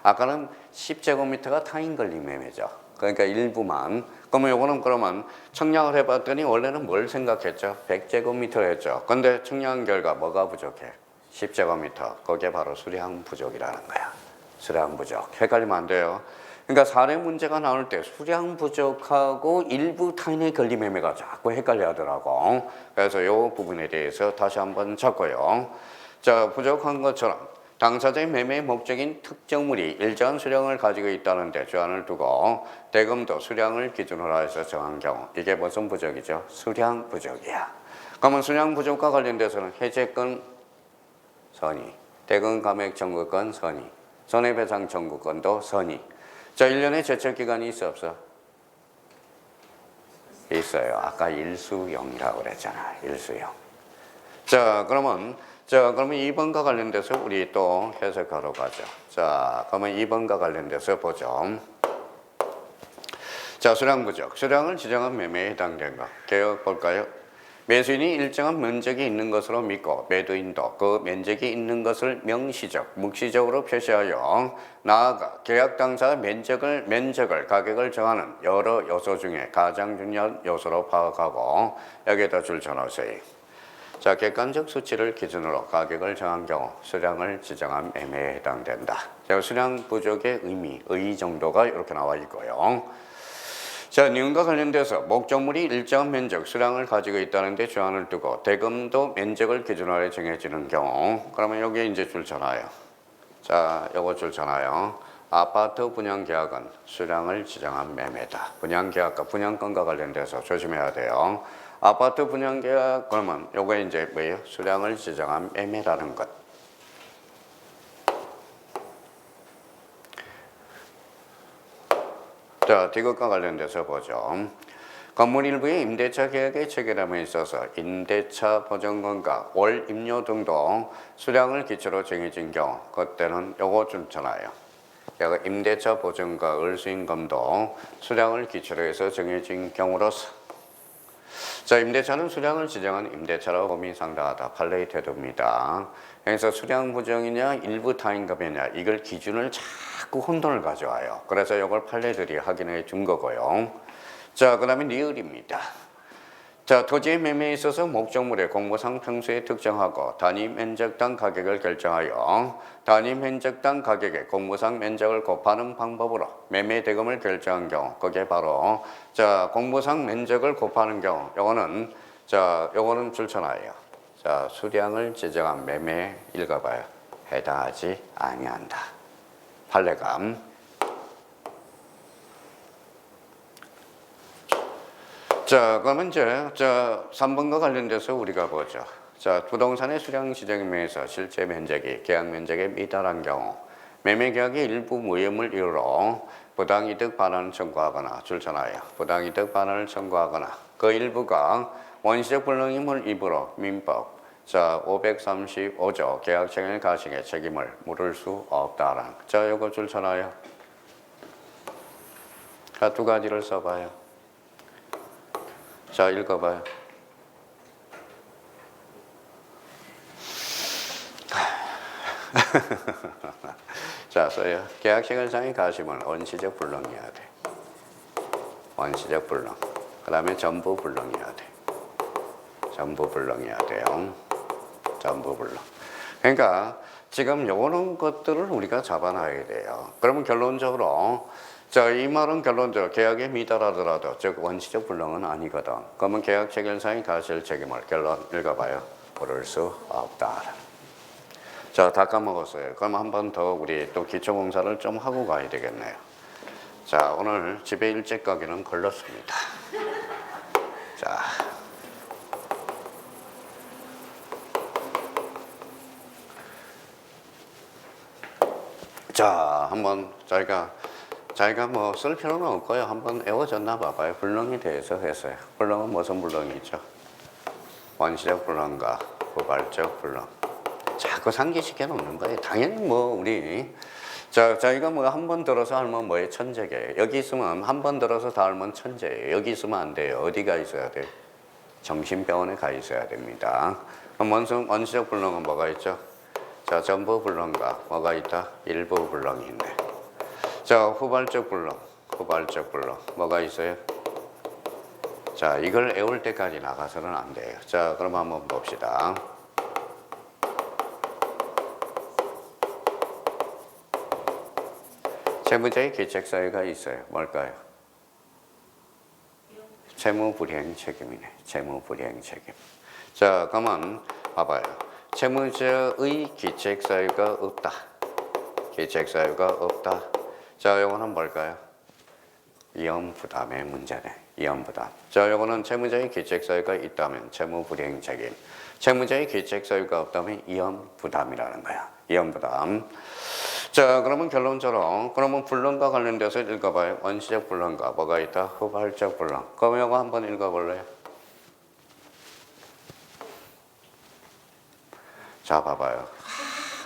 아까는 10제곱미터가 타인 권리 매매죠. 그러니까 일부만. 그러면 측량을 해봤더니 원래는 뭘 생각했죠? 100제곱미터 했죠. 근데 측량 결과 뭐가 부족해? 10제곱미터. 그게 바로 수량 부족이라는 거야. 수량 부족. 헷갈리면 안 돼요. 그러니까 사례 문제가 나올 때 수량 부족하고 일부 타인의 권리 매매가 자꾸 헷갈려 하더라고. 그래서 이 부분에 대해서 다시 한번 잡고요. 자, 부족한 것처럼 당사자의 매매 목적인 특정물이 일정한 수량을 가지고 있다는데 주안을 두고 대금도 수량을 기준으로 해서 정한 경우 이게 무슨 부족이죠? 수량 부족이야. 그러면 수량 부족과 관련돼서는 해제권 선의, 대금 감액 청구권 선의, 손해배상 청구권도 선의. 자, 1년에 제척기간이 있어 없어? 있어요. 아까 일수용이라고 그랬잖아. 일수용. 자, 그러면 자, 그러면 2번과 관련돼서 우리 또 해석하러 가죠. 자, 그러면 2번과 관련돼서 보죠. 자, 수량 부족. 수량을 지정한 매매에 해당된 것. 개혁 볼까요? 매수인이 일정한 면적이 있는 것으로 믿고 매도인도 그 면적이 있는 것을 명시적, 묵시적으로 표시하여 나아가 계약 당사 면적을 가격을 정하는 여러 요소 중에 가장 중요한 요소로 파악하고 여기에다 줄 쳐놓으세요. 자, 객관적 수치를 기준으로 가격을 정한 경우 수량을 지정한 매매에 해당된다. 자, 수량 부족의 의 정도가 이렇게 나와 있고요. 자, 니은과 관련돼서 목적물이 일정한 면적, 수량을 가지고 있다는 데 주안을 두고 대금도 면적을 기준으로 정해지는 경우 그러면 여기에 이제 줄잖아요. 자, 요거 줄잖아요. 아파트 분양계약은 수량을 지정한 매매다. 분양계약과 분양권과 관련돼서 조심해야 돼요. 아파트 분양계약 그러면 요거 이제 뭐예요? 수량을 지정한 매매라는 것. 자, 이것과 관련돼서 보죠. 건물 일부의 임대차 계약의 체결함에 있어서 임대차 보증금과 월 임료 등도 수량을 기초로 정해진 경우 그때는 요거 좋잖아요. 임대차 보증과 을수임금도 수량을 기초로 해서 정해진 경우로서 자, 임대차는 수량을 지정한 임대차로 범위 상당하다. 판례의 태도입니다. 그래서 수량 부정이냐 일부 타인급이냐 이걸 기준을 자꾸 혼돈을 가져와요. 그래서 이걸 판례들이 확인해 준 거고요. 자, 그 다음에 니을입니다. 자, 토지의 매매에 있어서 목적물의 공모상 평수에 특정하고 단위 면적당 가격을 결정하여 단위 면적당 가격에 공모상 면적을 곱하는 방법으로 매매 대금을 결정한 경우 그게 바로 자, 공모상 면적을 곱하는 경우 요거는 출처나예요. 자, 수량을 지정한 매매에 읽어봐요. 해당하지 아니한다. 판례감. 자, 그러면 이제 3번과 관련돼서 우리가 보죠. 자, 부동산의 수량 지정에 의해서 실제 면적이 계약 면적에 미달한 경우 매매 계약의 일부 무효을 이유로 부당이득 반환을 청구하거나 줄잖아요. 부당이득 반환을 청구하거나 그 일부가 원시적 불능임을 입으로 민법 자, 535조 계약청의 가식의 책임을 물을 수 없다라는 자, 요거 줄잖아요. 자, 두 가지를 써봐요. 자, 읽어봐요. 자, 써요. 계약시간상의 가심은 원시적 불능이어야 돼. 원시적 불능. 그 다음에 전부 불능이어야 돼. 전부 불능이어야 돼요. 전부 불능. 그러니까 지금 요런 것들을 우리가 잡아놔야 돼요. 그러면 결론적으로 자, 이 말은 결론적으로 계약에 미달하더라도 즉 원시적 불능은 아니거든. 그러면 계약 체결상의 가실 책임을 결론 읽어봐요. 물을 수 없다. 자, 다 까먹었어요. 그럼 한 번 더 우리 또 기초공사를 좀 하고 가야 되겠네요. 자, 오늘 집에 일찍 가기는 걸렸습니다. 자, 한번 자기가 뭐 쓸 필요는 없고요. 한번 애워졌나 봐봐요. 불능에 대해서 했어요. 불능은 무슨 불능이죠? 원시적 불능과 후발적 불능. 자꾸 상기시켜 놓는 거예요. 당연히 뭐 우리 자기가 뭐 한 번 들어서 알면 뭐예요? 천재게. 여기 있으면 한 번 들어서 다 알면 천재예요. 여기 있으면 안 돼요. 어디 가 있어야 돼요? 정신병원에 가 있어야 됩니다. 그럼 원시적 불능은 뭐가 있죠? 자, 전부 불능과 뭐가 있다? 일부 불능이 있네. 자, 후발적 불능 뭐가 있어요? 자, 이걸 애울 때까지 나가서는 안 돼요. 자, 그럼 한번 봅시다. 채무자의 기책사유가 있어요. 뭘까요? 채무불이행 책임이네. 채무불이행 책임. 자, 그러면 봐봐요. 채무자의 기책사유가 없다. 기책사유가 없다. 자, 요거는 뭘까요? 위험부담의 문제네. 위험부담. 자, 요거는 채무자의 기책사유가 있다면 채무불이행 책임. 채무자의 기책사유가 없다면 위험부담이라는 거야. 위험부담. 자, 그러면 결론적으로 그러면 불능과 관련돼서 읽어봐요. 원시적 불능과 뭐가 있다? 후발적 불능. 그럼 요거 한번 읽어볼래요? 자, 봐봐요.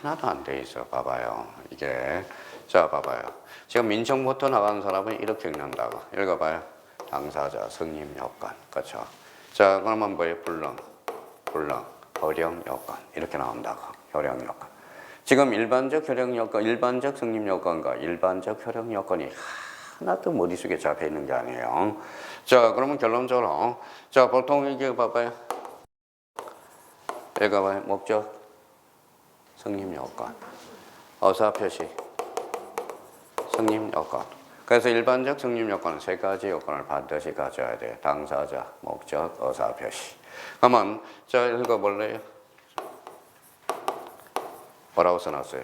하나도 안 돼 있어. 봐봐요. 이게. 자, 봐봐요. 지금 민청부터 나간 사람은 이렇게 읽는다고. 읽어봐요. 당사자, 성립 요건. 그렇죠. 자, 그러면 뭐예요? 불능, 허령 요건. 이렇게 나온다고. 효령 요건. 지금 일반적 효령 요건, 일반적 성립 요건과 일반적 효령 요건이 하나도 머릿속에 잡혀 있는 게 아니에요. 자, 그러면 결론적으로. 자, 보통 이게 봐봐요. 읽어봐요. 목적, 성립 요건, 어사 표시, 성립 요건. 그래서 일반적 성립 요건은 세 가지 요건을 반드시 가져야 돼요. 당사자, 목적, 어사 표시. 그러면 자, 읽어볼래요? 뭐라고 써놨어요?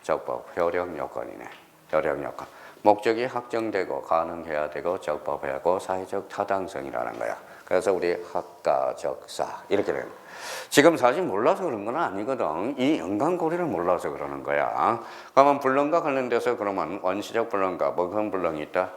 적법, 효력 요건이네. 효력 요건. 목적이 확정되고 가능해야 되고 적법하고 사회적 타당성이라는 거야. 그래서 우리 학가적사 이렇게 되는 거야. 지금 사실 몰라서 그런 건 아니거든. 이 연관고리를 몰라서 그러는 거야. 그러면 불능과 관련돼서 그러면 원시적 불능과 무슨 불능이 있다?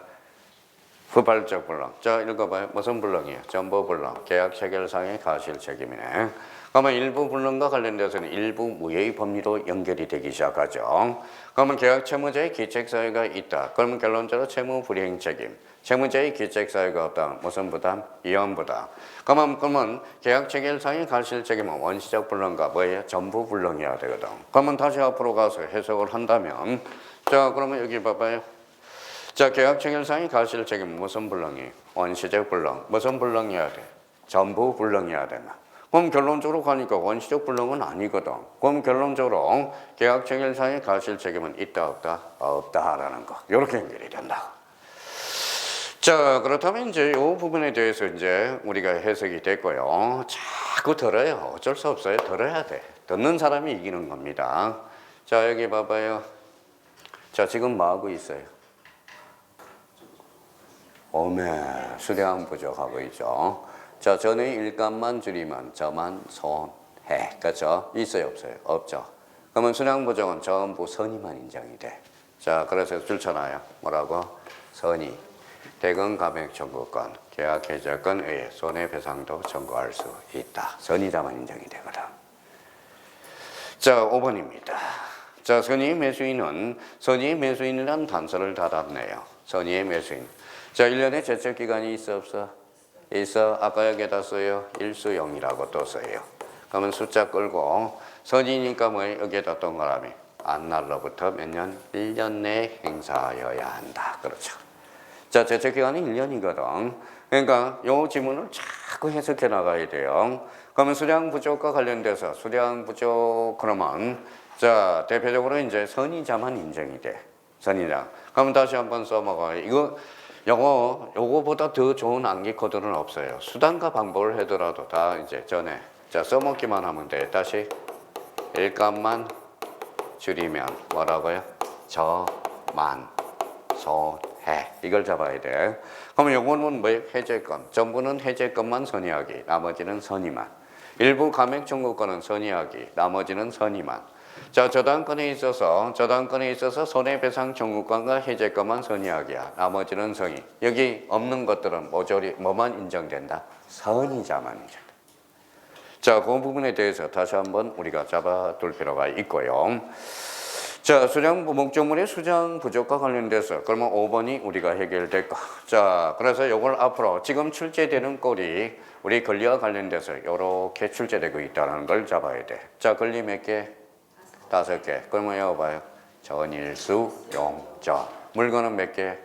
후발적 불능. 자, 읽어봐요. 무슨 불능이에요? 전부 불능. 계약 체결상의 가실 책임이네. 그러면 일부 불능과 관련돼서는 일부 무효의 법리로 연결이 되기 시작하죠. 그러면 계약 채무자의 기책사유가 있다. 그러면 결론적으로 채무 불이행 책임. 채무자의 기책사유가 없다. 무슨 부담? 이혼 부담. 그러면 계약 체결상의 가실 책임은 원시적 불능과 뭐예요? 전부 불능이어야 되거든. 그러면 다시 앞으로 가서 해석을 한다면, 자, 그러면 여기 봐봐요. 자, 계약 체결상의 가실 책임은 무슨 불능이에요? 원시적 불능. 무슨 불능이어야 돼? 전부 불능이어야 되나? 그럼 결론적으로 가니까 원시적 불능은 아니거든. 그럼 결론적으로 계약 체결상의 가실 책임은 있다 없다? 없다라는 거. 이렇게 연결이 된다. 자, 그렇다면 이제 이 부분에 대해서 이제 우리가 해석이 됐고요. 자꾸 들어요. 어쩔 수 없어요. 들어야 돼. 듣는 사람이 이기는 겁니다. 자, 여기 봐봐요. 자, 지금 뭐 하고 있어요? 오메, 수량 부족하고 있죠. 자, 전에 일감만 줄이면 저만 손해. 그렇죠? 있어요, 없어요? 없죠. 그러면 수량 부족은 전부 선의만 인정이 돼. 자, 그래서 줄잖아요. 뭐라고? 선의. 대금 감액 청구권, 계약 해제권 외에 손해배상도 청구할 수 있다. 선의자만 인정이 되거든. 자, 5번입니다. 자, 선의 매수인은 선의 매수인이라는 단서를 달았네요. 선의의 매수인. 자, 1년에 제척기간이 있어 없어? 있어. 아까 여기다 써요. 일수용이라고 또 써요. 그러면 숫자 끌고 선의니까 뭐 여기에다 동그라미. 안날로부터 몇 년? 1년 내에 행사하여야 한다. 그렇죠. 자, 제척기간이 1년이거든. 그러니까 이 지문을 자꾸 해석해 나가야 돼요. 그러면 수량 부족과 관련돼서 수량 부족 그러면 자, 대표적으로 이제 선의자만 인정이 돼. 선의자. 그러면 다시 한번 써먹어요. 요거보다 더 좋은 암기 코드는 없어요. 수단과 방법을 하더라도 다 이제 전에 자, 써먹기만 하면 돼. 다시 일감만 줄이면 뭐라고요? 저만 손해. 이걸 잡아야 돼. 그러면 요거는 뭐예요? 해제권. 전부는 해제권만 선의하기. 나머지는 선의만. 일부 감액 청구권은 선의하기. 나머지는 선의만. 자, 저당권에 있어서 손해배상 청구권과 해제권만 선의하기야. 나머지는 선의. 여기 없는 것들은 뭐만 인정된다? 선의자만 인정된다. 자, 그 부분에 대해서 다시 한번 우리가 잡아둘 필요가 있고요. 자, 목적물의 수량 부족과 관련돼서 그러면 5번이 우리가 해결될까? 자, 그래서 이걸 앞으로 지금 출제되는 꼴이 우리 권리와 관련돼서 이렇게 출제되고 있다는 걸 잡아야 돼. 자, 권리 몇 개? 5개. 그러면 이거 봐요. 전일수, 용적. 물건은 몇 개?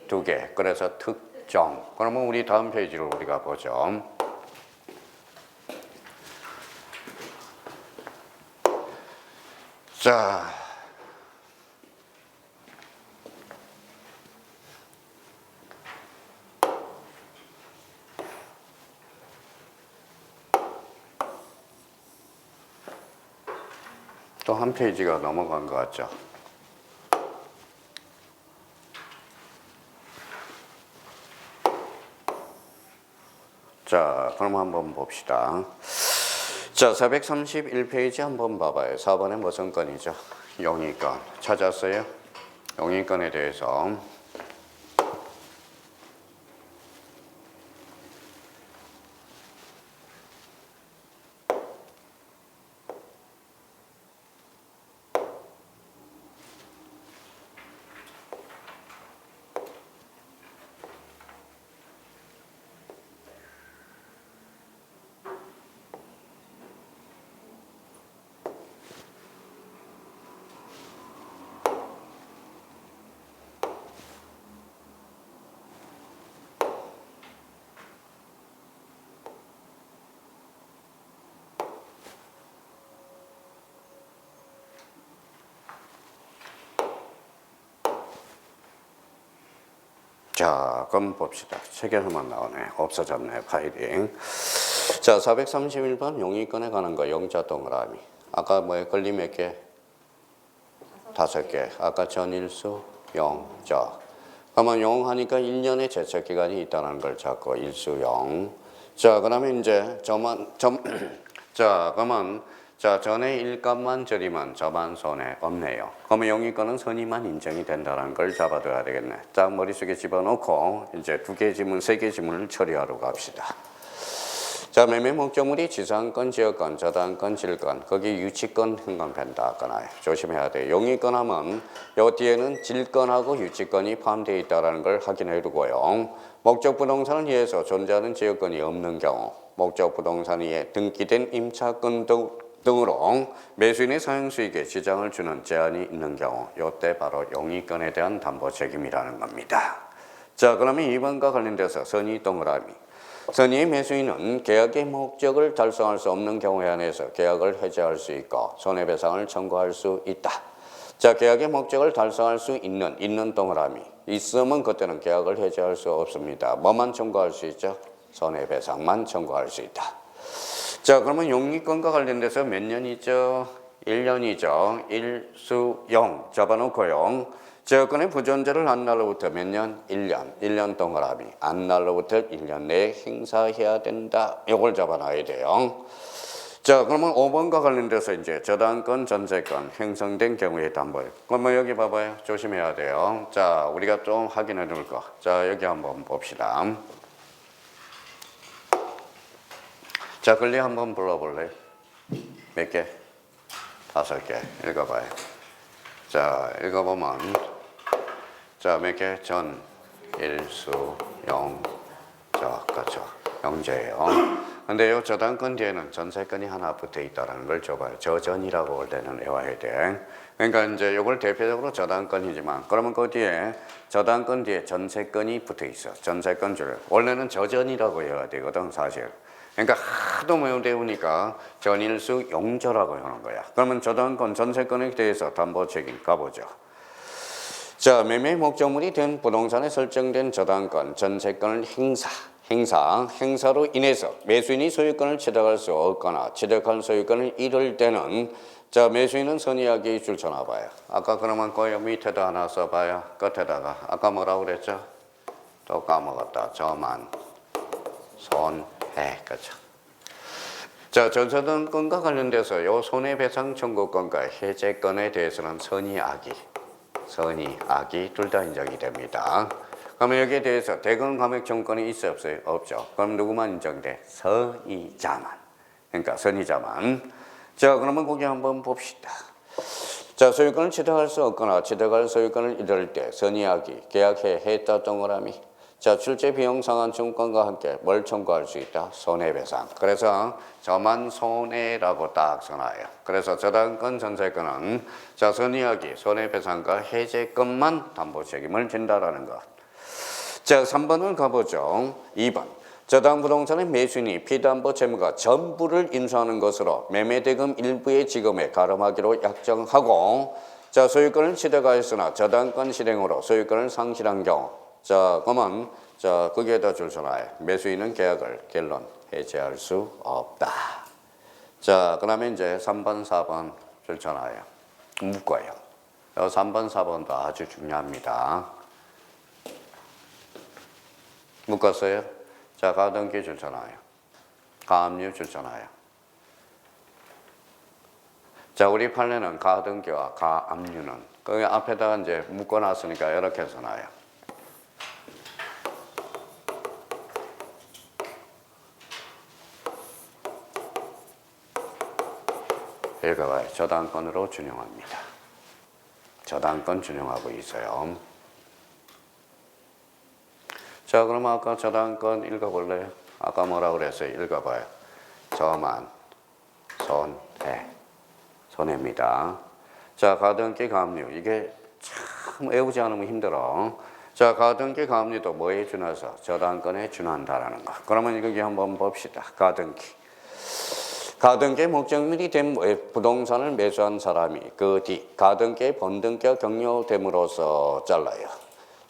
2개. 그래서 특정. 그러면 우리 다음 페이지로 우리가 보죠. 자, 또 한 페이지가 넘어간 것 같죠? 자, 그럼 한번 봅시다. 자, 431페이지 한번 봐봐요. 4번에 무슨 건이죠? 용의권. 찾았어요? 용의권에 대해서. 자, 그럼 봅시다. 책에서만 나오네. 없어졌네, 파일이. 자, 431번 용의권에 관한 거, 영자 동그라미. 아까 뭐에 권리 몇 개? 5개. 아까 전일수, 영자. 그러면 용 하니까 1년의 제척 기간이 있다는 걸 잡고 일수 용. 자, 그러면 이제 자, 그러면 자, 전에 일값만 저리면 저만 손해 없네요. 그러면 용의권은 선의만 인정이 된다는 걸 잡아둬야 되겠네. 자, 머릿속에 집어넣고 이제 2개 지문, 3개 지문을 처리하러 갑시다. 자, 매매 목적물이 지상권, 지역권, 저당권, 질권, 거기 유치권 흥건된다. 아까나 조심해야 돼. 용의권 하면 요 뒤에는 질권하고 유치권이 포함되어 있다는 걸 확인해 두고요. 목적 부동산을 위해서 존재하는 지역권이 없는 경우, 목적 부동산 위에 등기된 임차권 등으로 매수인의 사용수익에 지장을 주는 제한이 있는 경우, 요때 바로 용의권에 대한 담보 책임이라는 겁니다. 자, 그러면 2번과 관련돼서 선의 동그라미. 선의의 매수인은 계약의 목적을 달성할 수 없는 경우에 한해서 계약을 해지할 수 있고 손해배상을 청구할 수 있다. 자, 계약의 목적을 달성할 수 있는 동그라미. 있으면 그때는 계약을 해지할 수 없습니다. 뭐만 청구할 수 있죠? 손해배상만 청구할 수 있다. 자, 그러면 용의권과 관련돼서 몇 년이죠? 1년이죠. 일수용 잡아놓고요. 지역권의 부존재를 한 날로부터 몇 년? 1년. 1년 동그라미. 한 날로부터 1년 내에 행사해야 된다. 이걸 잡아놔야 돼요. 자, 그러면 5번과 관련돼서 이제 저당권, 전세권 형성된 경우의 담보. 그러면 여기 봐봐요. 조심해야 돼요. 자, 우리가 좀 확인해 둘 거. 자, 여기 한번 봅시다. 자, 권리 한번 불러볼래요? 몇 개? 5개. 읽어봐요. 자, 읽어보면 자, 몇 개? 전, 일수, 영, 그렇죠. 영재예요. 근데 요 저당권 뒤에는 전세권이 하나 붙어 있다는 걸 줘봐요. 저전이라고 올 때는 외워야 돼. 그러니까 이제 요걸 대표적으로 저당권이지만, 그러면 그 뒤에 저당권 뒤에 전세권이 붙어 있어. 전세권 줄. 원래는 저전이라고 외워야 되거든, 사실. 그러니까 하도 외우니까 전일수 용저라고 하는 거야. 그러면 저당권, 전세권에 대해서 담보 책임 가보죠. 자, 매매 목적물이 된 부동산에 설정된 저당권, 전세권을 행사로 인해서 매수인이 소유권을 취득할 수 없거나 취득한 소유권을 잃을 때는 자, 매수인은 선의하게 줄쳐놔봐요. 아까 그러면 그 밑에다 하나 써봐요. 끝에다가 아까 뭐라고 그랬죠? 또 까먹었다. 저만 손해. 그렇죠. 자, 전세권과 관련돼서 요 손해배상 청구권과 해제권에 대해서는 선의악이 둘 다 인정이 됩니다. 그러면 여기에 대해서 대금 감액 청구권이 있어요, 없어요? 없죠. 그럼 누구만 인정돼? 선의자만. 그러니까 선의자만. 자, 그러면 거기 한번 봅시다. 자, 소유권을 취득할 수 없거나 취득할 소유권을 잃을 때 선의하기, 계약해 했다 동그라미. 자, 출제 비용 상환 청구권과 함께 뭘 청구할 수 있다? 손해배상. 그래서 저만 손해라고 딱 써놔요. 그래서 저당권, 전세권은 자, 선의하기, 손해배상과 해제권만 담보 책임을 진다라는 것. 자, 3번을 가보죠. 2번. 저당 부동산의 매수인이 피담보 채무가 전부를 인수하는 것으로 매매대금 일부의 지급에 가름하기로 약정하고 자, 소유권을 취득하였으나 저당권 실행으로 소유권을 상실한 경우 자, 그러면 자, 거기에다 줄 서놔요. 매수인은 계약을 결론 해지할 수 없다. 자, 그러면 이제 3번, 4번 줄 서놔요. 묶어요. 3번, 4번도 아주 중요합니다. 묶었어요? 자, 가등기 줄 서놔요. 가압류 줄 서놔요. 자, 우리 판례는 가등기와 가압류는 그 앞에다가 이제 묶어놨으니까 이렇게 서놔요. 읽어봐요. 저당권으로 준용합니다. 저당권 준용하고 있어요. 자, 그럼 아까 저당권 읽어볼래요? 아까 뭐라고 그랬어요? 읽어봐요. 저만 손해입니다. 자, 가등기 가압류 이게 참 외우지 않으면 힘들어. 자, 가등기 가압류도 뭐에 준해서? 저당권에 준한다라는 거. 그러면 여기 한번 봅시다. 가등기 목적물이 된 부동산을 매수한 사람이 그 뒤 가등기의 본등기가 격려됨으로써 잘라요.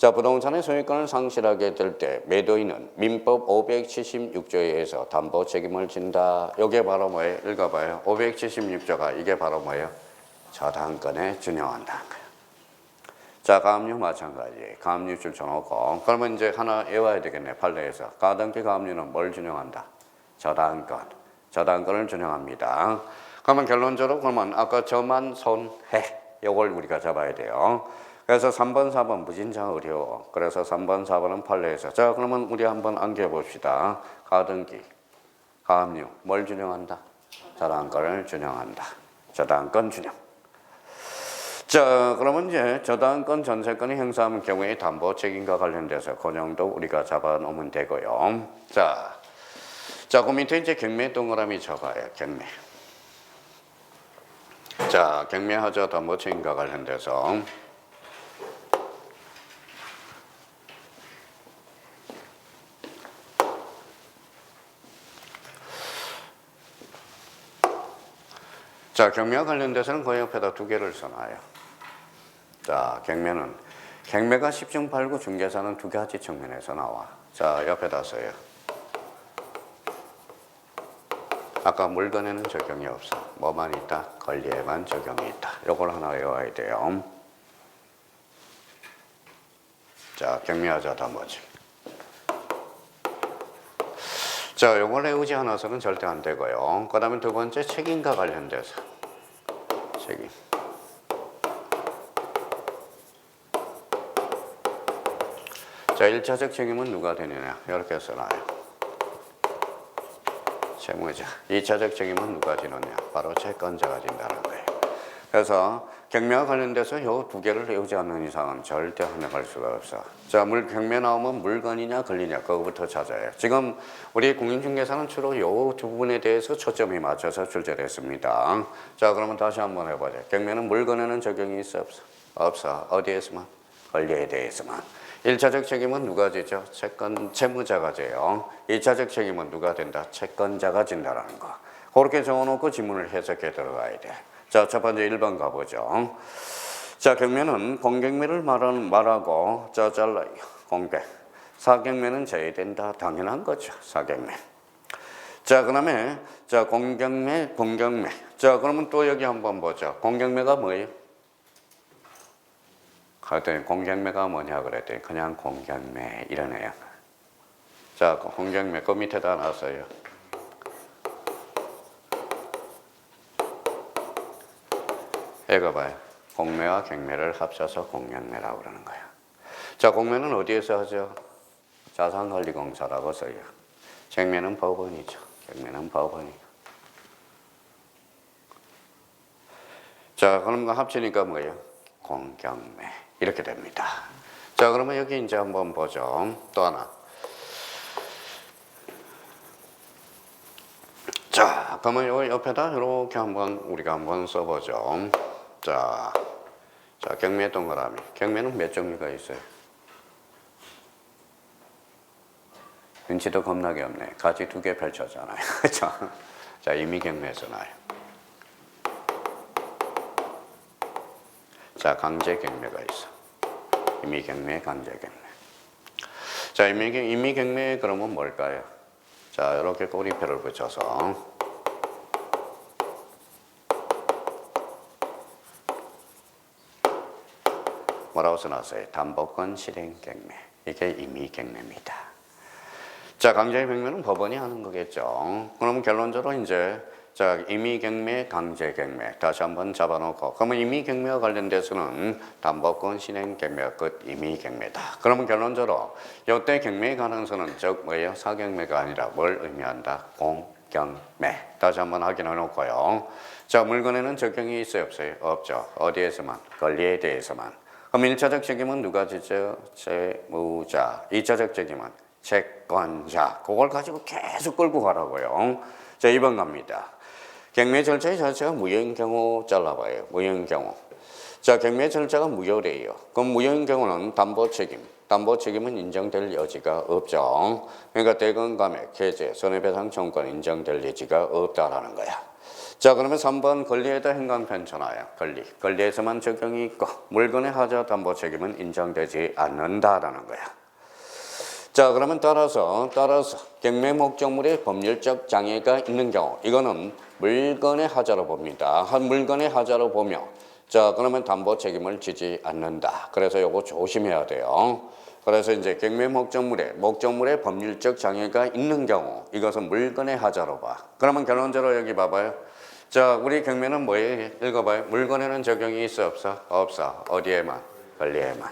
자, 부동산의 소유권을 상실하게 될 때 매도인은 민법 576조에 의해서 담보 책임을 진다. 이게 바로 뭐예요? 읽어봐요. 576조가 이게 바로 뭐예요? 저당권에 준용한다는 거예요. 자, 가압류 마찬가지. 가압류 줄쳐놓고 그러면 이제 하나 외워야 되겠네. 판례에서. 가등기 가압류는 뭘 준용한다? 저당권. 저당권을 준용합니다. 그러면 결론적으로 그러면 아까 저만 손해. 요걸 우리가 잡아야 돼요. 그래서 3번, 4번 무진장 어려워. 그래서 3번, 4번은 판례에서. 자, 그러면 우리 한번 안겨봅시다. 가등기, 가압류 뭘 준용한다? 저당권을 준용한다. 저당권 준용. 자, 그러면 이제 저당권 전세권이 행사하는 경우에 담보 책임과 관련돼서 그 정도 우리가 잡아놓으면 되고요. 자, 그 밑에 이제 경매 동그라미 쳐봐요. 경매. 자, 경매하자 담보 책임과 관련돼서 자, 경매와 관련돼서는 그 옆에다 두 개를 써놔요. 자, 경매가 10중 8구 중개사는 두 가지 측면에서 나와. 자, 옆에다 써요. 아까 물건에는 적용이 없어. 뭐만 있다? 권리에만 적용이 있다. 요걸 하나 외워야 돼요. 자, 경매하자 담보지. 자, 요걸 외우지 않아서는 절대 안 되고요. 그 다음에 두 번째 책임과 관련돼서. 책임. 자, 1차적 책임은 누가 되느냐? 이렇게 써놔요. 채무자. 2차적 책임은 누가 지느냐? 바로 채권자가 진다는 거예요. 그래서 경매와 관련돼서 요 두 개를 외우지 않는 이상은 절대 해명할 수가 없어. 자, 경매 나오면 물건이냐 권리냐 그거부터 찾아요. 지금 우리 공인중개사는 주로 요 두 부분에 대해서 초점이 맞춰서 출제됐습니다. 자, 그러면 다시 한번 해보자. 경매는 물건에는 적용이 있어 없어? 없어. 어디에서만? 권리에 대해서만. 1차적 책임은 누가 지죠? 채무자가 져요. 2차적 책임은 누가 된다? 채권자가 진다라는 거. 그렇게 적어놓고 지문을 해석해 들어가야 돼. 자, 첫 번째 1번 가보죠. 자, 경매는 공경매를 말하고, 자, 잘라요. 공개. 사경매는 제외된다. 당연한 거죠. 사경매. 자, 그 다음에, 자, 공경매. 자, 그러면 또 여기 한번 보죠. 공경매가 뭐예요? 그랬더니 공경매가 뭐냐 그랬더니 그냥 공경매 이러네요. 자, 공경매 그 밑에다 놨어요. 읽어봐요. 공매와 경매를 합쳐서 공경매라고 그러는 거예요. 자, 공매는 어디에서 하죠? 자산관리공사라고 써요. 경매는 법원이죠. 경매는 법원이고. 자, 그럼 합치니까 뭐예요? 공경매. 이렇게 됩니다. 자, 그러면 여기 이제 한번 보죠. 또 하나. 자, 그러면 요 옆에다 이렇게 우리가 한번 써보죠. 자, 경매 동그라미. 경매는 몇 종류가 있어요? 눈치도 겁나게 없네. 가지 두 개 펼쳐잖아요. 자, 임의경매 써놔요. 자, 강제경매가 있어. 임의경매, 강제경매. 자, 임의경매 그러면 뭘까요? 자, 이렇게 꼬리표를 붙여서 뭐라고 써놨어요? 담보권 실행경매. 이게 임의경매입니다. 자, 강제경매는 법원이 하는 거겠죠. 그럼 결론적으로 이제 자, 임의경매, 강제경매 다시 한번 잡아놓고 그러면 임의경매와 관련돼서는 담보권 실행경매가 끝 임의경매다. 그러면 결론적으로 이때 경매의 가능성은 즉 뭐예요? 사경매가 아니라 뭘 의미한다? 공경매. 다시 한번 확인해 놓고요. 자, 물건에는 적용이 있어요? 없어요? 없죠. 어디에서만? 권리에 대해서만. 그럼 1차적 책임은 누가 지죠? 채무자. 2차적 책임은 채권자. 그걸 가지고 계속 끌고 가라고요. 자, 2번 갑니다. 경매 절차의 자체가 무효인 경우 잘라봐요. 무효인 경우. 자, 경매 절차가 무효래요. 그럼 무효인 경우는 담보 책임. 담보 책임은 인정될 여지가 없죠. 그러니까 대금감액, 해제, 손해배상 청구권 인정될 여지가 없다라는 거야. 자, 그러면 3번 권리에다 행강 편천하여 권리에서만 적용이 있고 물건의 하자 담보 책임은 인정되지 않는다라는 거야. 자, 그러면 따라서 경매 목적물에 법률적 장애가 있는 경우 이거는 물건의 하자로 봅니다. 한 물건의 하자로 보며 자, 그러면 담보 책임을 지지 않는다. 그래서 요거 조심해야 돼요. 그래서 이제 경매 목적물에 법률적 장애가 있는 경우 이것은 물건의 하자로 봐. 그러면 결론적으로 여기 봐봐요. 자, 우리 경매는 뭐예요? 읽어봐요. 물건에는 적용이 있어 없어? 없어. 어디에만? 권리에만.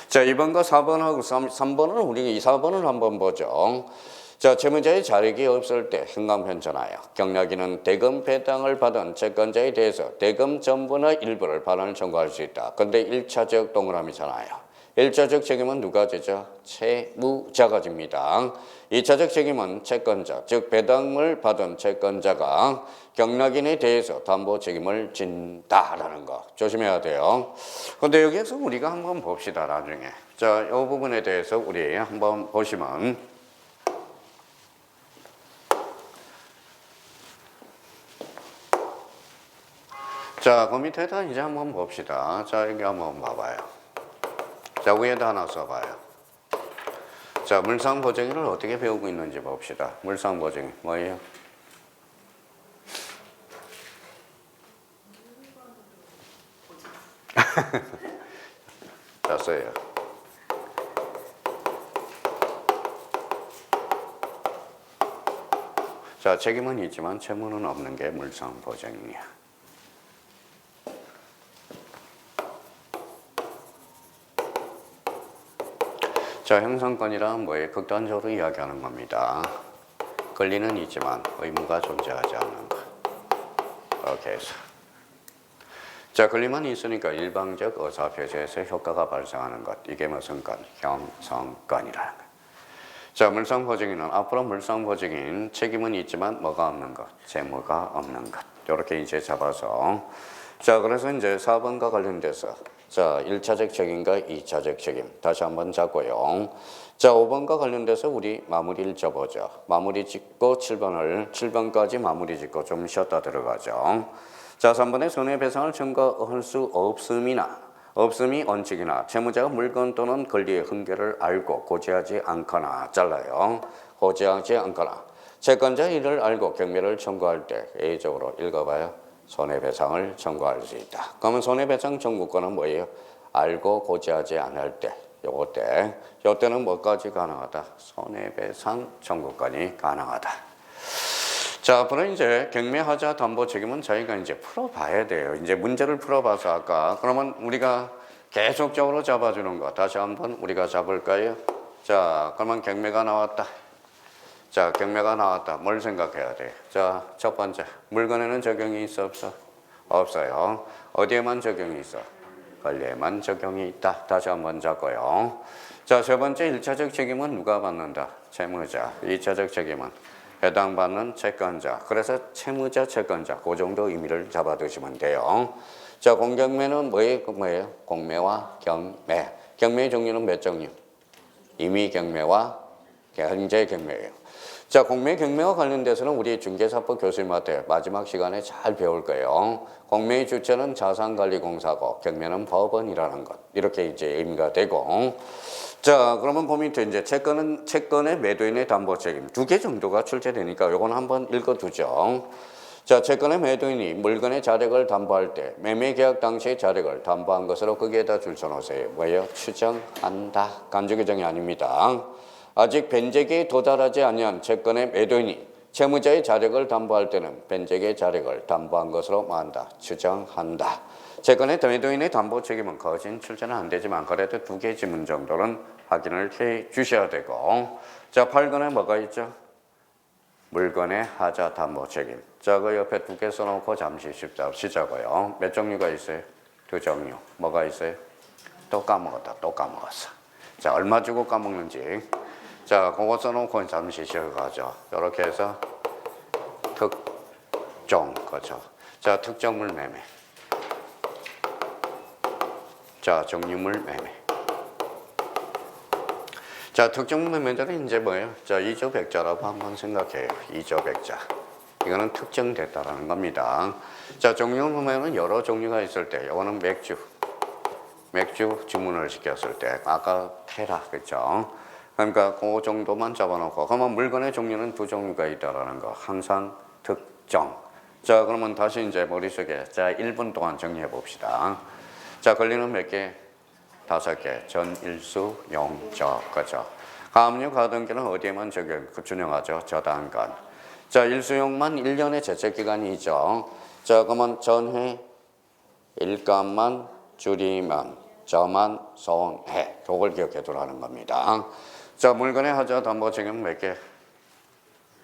자, 2번과 4번하고 3번은 우리 4번을 한번 보죠. 자, 채무자의 자력이 없을 때 행강 편천하여 경락인은 대금 배당을 받은 채권자에 대해서 대금 전부나 일부를 반환을 청구할 수 있다. 근데 1차적 동그라미잖아요. 1차적 책임은 누가 지죠? 채무자가 집니다. 2차적 책임은 채권자, 즉 배당을 받은 채권자가 경락인에 대해서 담보 책임을 진다라는 거 조심해야 돼요. 근데 여기에서 우리가 한번 봅시다, 나중에. 자, 이 부분에 대해서 우리 한번 보시면 자, 그 밑에다 이제 한번 봅시다. 자, 여기 한번 봐봐요. 자, 위에다 하나 써봐요. 자, 물상보증인을 어떻게 배우고 있는지 봅시다. 물상보증인 뭐예요? 자, 써요. 자, 책임은 있지만 채무는 없는 게 물상보증인이야. 자, 형성권이란 뭐예요? 극단적으로 이야기하는 겁니다. 권리는 있지만 의무가 존재하지 않는 것. 이렇게 해서. 자, 권리만 있으니까 일방적 의사표시에서 효과가 발생하는 것. 이게 무슨 건? 형성권이라는 것. 자, 물상보증인은 앞으로 물상보증인 책임은 있지만 뭐가 없는 것? 채무가 없는 것. 이렇게 이제 잡아서 자, 그래서 이제 4번과 관련돼서 자, 1차적 책임과 2차적 책임 다시 한번 잡고요. 자, 5번과 관련돼서 우리 마무리를 접어죠. 마무리 짓고 7번까지 마무리 짓고 좀 쉬었다 들어가죠. 자, 3번에 손해배상을 청구할 수 없음이 원칙이나 채무자가 물건 또는 권리의 흥결을 알고 고지하지 않거나 잘라요. 고지하지 않거나 채권자 이를 알고 경매를 청구할 때 예외적으로 읽어봐요. 손해배상을 청구할 수 있다. 그러면 손해배상 청구권은 뭐예요? 알고 고지하지 않을 때, 요때는 뭐까지 가능하다? 손해배상 청구권이 가능하다. 자, 앞으로 이제 경매하자 담보 책임은 저희가 이제 풀어봐야 돼요. 이제 문제를 풀어봐서 아까 그러면 우리가 계속적으로 잡아주는 거 다시 한번 우리가 잡을까요? 자, 그러면 경매가 나왔다. 자, 경매가 나왔다. 뭘 생각해야 돼? 자, 첫 번째, 물건에는 적용이 있어 없어? 없어요. 어디에만 적용이 있어? 권리에만 적용이 있다. 다시 한번 잡고요. 자, 세 번째, 1차적 책임은 누가 받는다? 채무자. 2차적 책임은 해당받는 채권자. 그래서 채무자, 채권자. 그 정도 의미를 잡아두시면 돼요. 자, 공경매는 뭐예요? 공매와 경매. 경매의 종류는 몇 종류? 임의 경매와 현재 경매예요. 자, 공매 경매와 관련돼서는 우리 중개사법 교수님한테 마지막 시간에 잘 배울 거예요. 공매의 주체는 자산관리공사고 경매는 법원이라는 것. 이렇게 이제 의미가 되고. 자, 그러면 그 밑에 이제 채권의 매도인의 담보 책임 2개 정도가 출제되니까 요건 한번 읽어두죠. 자, 채권의 매도인이 물건의 자력을 담보할 때 매매 계약 당시의 자력을 담보한 것으로 거기에다 줄 써놓으세요. 뭐예요? 추정한다. 간주 규정이 아닙니다. 아직 변제기에 도달하지 아니한 채권의 매도인이 채무자의 자력을 담보할 때는 변제기의 자력을 담보한 것으로 뭐한다? 추정한다. 채권의 매도인의 담보 책임은 거진 출제는 안 되지만 그래도 2개 지문 정도는 확인을 해 주셔야 되고. 자, 8번에 뭐가 있죠? 물건의 하자 담보 책임. 자, 그 옆에 2개 써놓고 잠시 쉬자고요. 몇 종류가 있어요? 2종류. 뭐가 있어요? 또 까먹었어. 자, 얼마 주고 까먹는지. 자, 그거 써놓고 잠시 쉬어가죠. 이렇게 해서 특종, 그렇죠. 자, 특정물 매매. 자, 종류물 매매. 자, 특정 문면제는 이제 뭐예요? 자, 이조백자라고 한번 생각해요. 이조백자. 이거는 특정됐다라는 겁니다. 자, 종류를 보면은 여러 종류가 있을 때, 이거는 맥주 주문을 시켰을 때, 아까 테라, 그렇죠? 그러니까 그 정도만 잡아놓고, 그러면 물건의 종류는 두 종류가 있다라는 거, 항상 특정. 자, 그러면 다시 이제 머릿속에, 자, 1분 동안 정리해 봅시다. 자, 권리는 몇 개? 5개. 전, 일수, 용, 저, 그죠? 가압류, 가등기는 어디에만 준용하죠? 저당간. 자, 일수용만 1년의 제척기간이죠. 자, 그러면 전해, 일감만 줄이면, 저만 소해. 그걸 기억해 두라는 겁니다. 자, 물건의 하자 담보 지금 몇 개?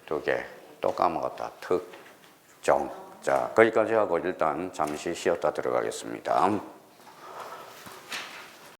2개. 또 까먹었다. 특정. 자, 거기까지 하고 일단 잠시 쉬었다 들어가겠습니다.